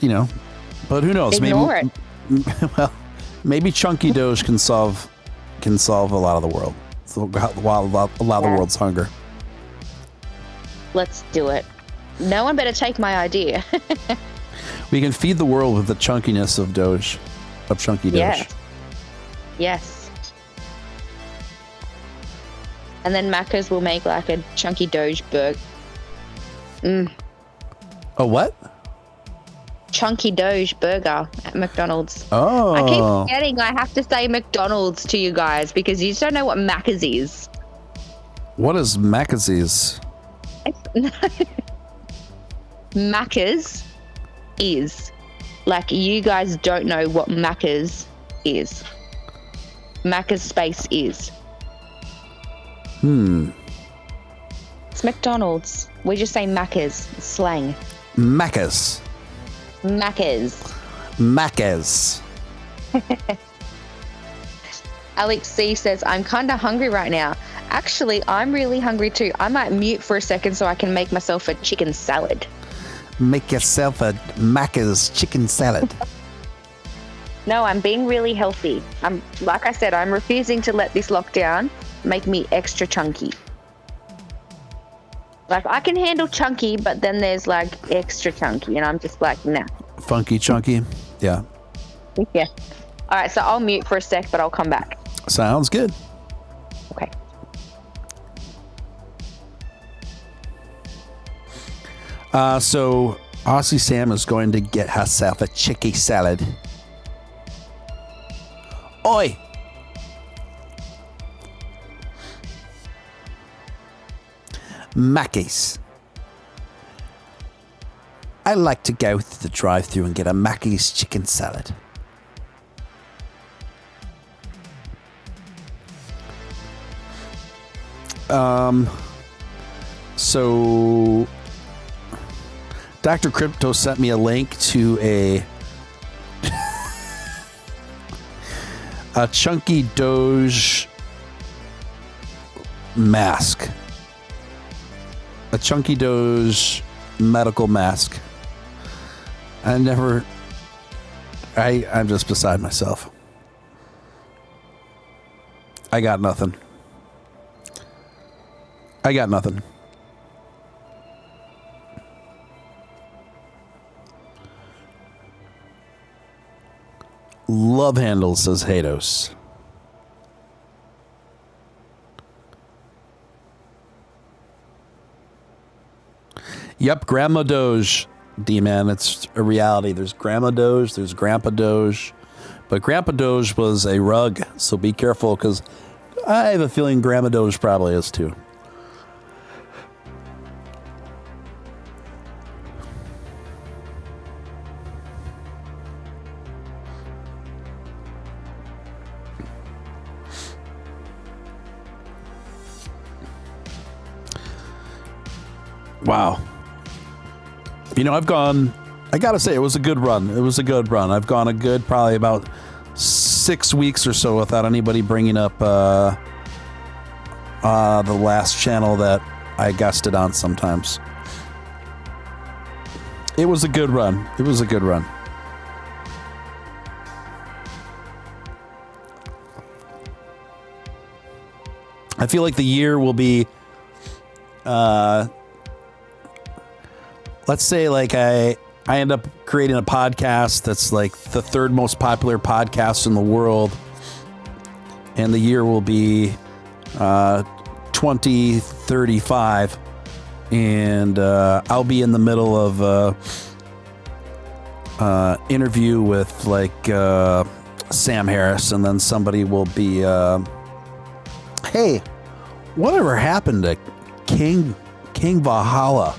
know, but who knows? Ignore it. Well, maybe Chunky Doge can solve a lot of the world. A lot of the world's hunger. Let's do it. No one better take my idea. We can feed the world with the chunkiness of Chunky Doge. Yes. And then Macca's will make like a Chunky Doge burger. A what? Chunky Doge burger at McDonald's. Oh. I keep forgetting I have to say McDonald's to you guys because you just don't know what Macca's is. What is Macca's? Macca's is. Like, you guys don't know what Macca's is. Macca's space is. It's McDonald's. We just say Macca's. It's slang. Macca's. Alex C says, I'm kind of hungry right now. Actually, I'm really hungry too. I might mute for a second so I can make myself a chicken salad. Make yourself a Macca's chicken salad. No, I'm being really healthy. Like I said, I'm refusing to let this lockdown make me extra chunky. Like, I can handle chunky, but then there's like extra chunky, and I'm just like, nah. Funky chunky. Yeah. Yeah. All right, so I'll mute for a sec, but I'll come back. Sounds good. Okay. So Aussie Sam is going to get herself a chicky salad. Oi! Mackey's. I like to go to the drive-thru and get a Mackey's chicken salad. So Dr. Crypto sent me a link to a chunky Doge mask. A chunky Doge medical mask. I'm just beside myself. I got nothing. Love handle, says Hados. Yep, Grandma Doge, D-Man. It's a reality. There's Grandma Doge, there's Grandpa Doge. But Grandpa Doge was a rug, so be careful, because I have a feeling Grandma Doge probably is too. Wow. You know, I gotta say, it was a good run. I've gone a good, probably about 6 weeks or so without anybody bringing up the last channel that I guested on sometimes. It was a good run. I feel like the year will be, let's say like I end up creating a podcast that's like the third most popular podcast in the world, and the year will be 2035, and I'll be in the middle of interview with like Sam Harris, and then somebody will be hey, whatever happened to King Valhalla?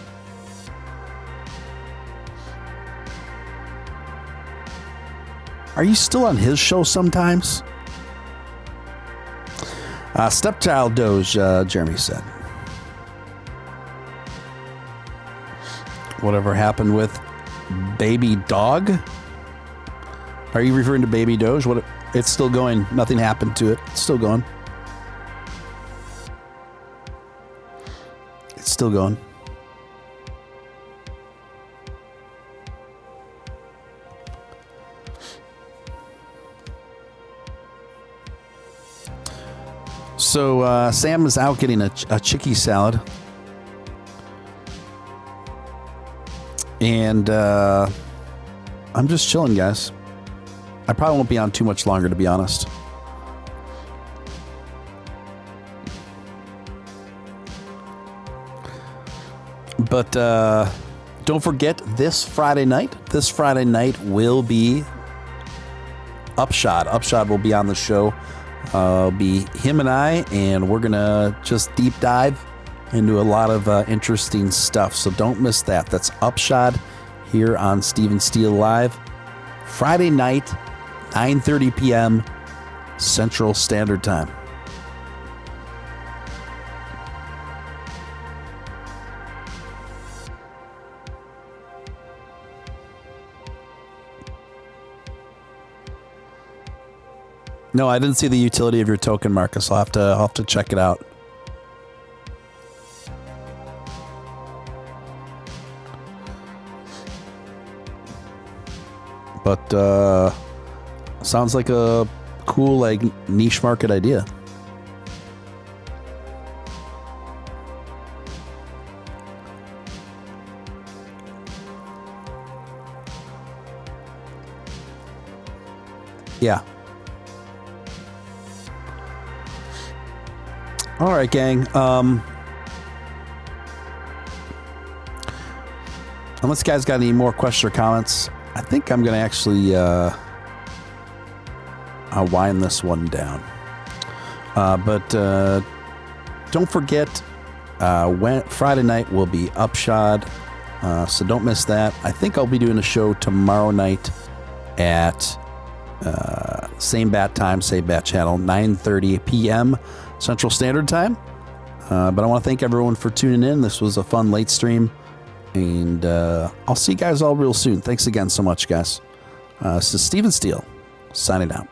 Are you still on his show sometimes? Stepchild Doge, Jeremy said. Whatever happened with Baby Dog? Are you referring to Baby Doge? It's still going. Nothing happened to it. It's still going. So Sam is out getting a chicky salad, and I'm just chilling, guys. I probably won't be on too much longer, to be honest. But don't forget, this Friday night will be Upshot. Upshot will be on the show. Be him and I, and we're gonna just deep dive into a lot of interesting stuff. So don't miss that. That's Upshot here on Steven Steele Live, Friday night, 9:30 p.m. Central Standard Time. No, I didn't see the utility of your token, Marcus. I'll have to check it out. But sounds like a cool, like, niche market idea. Yeah. All right, gang. Unless you guys got any more questions or comments, I think I'm going to actually wind this one down. But don't forget, Friday night will be Upshod, so don't miss that. I think I'll be doing a show tomorrow night at same bat time, same bat channel, 9:30 p.m. Central Standard Time. But I want to thank everyone for tuning in. This was a fun late stream. And I'll see you guys all real soon. Thanks again so much, guys. This is Steven Steele, signing out.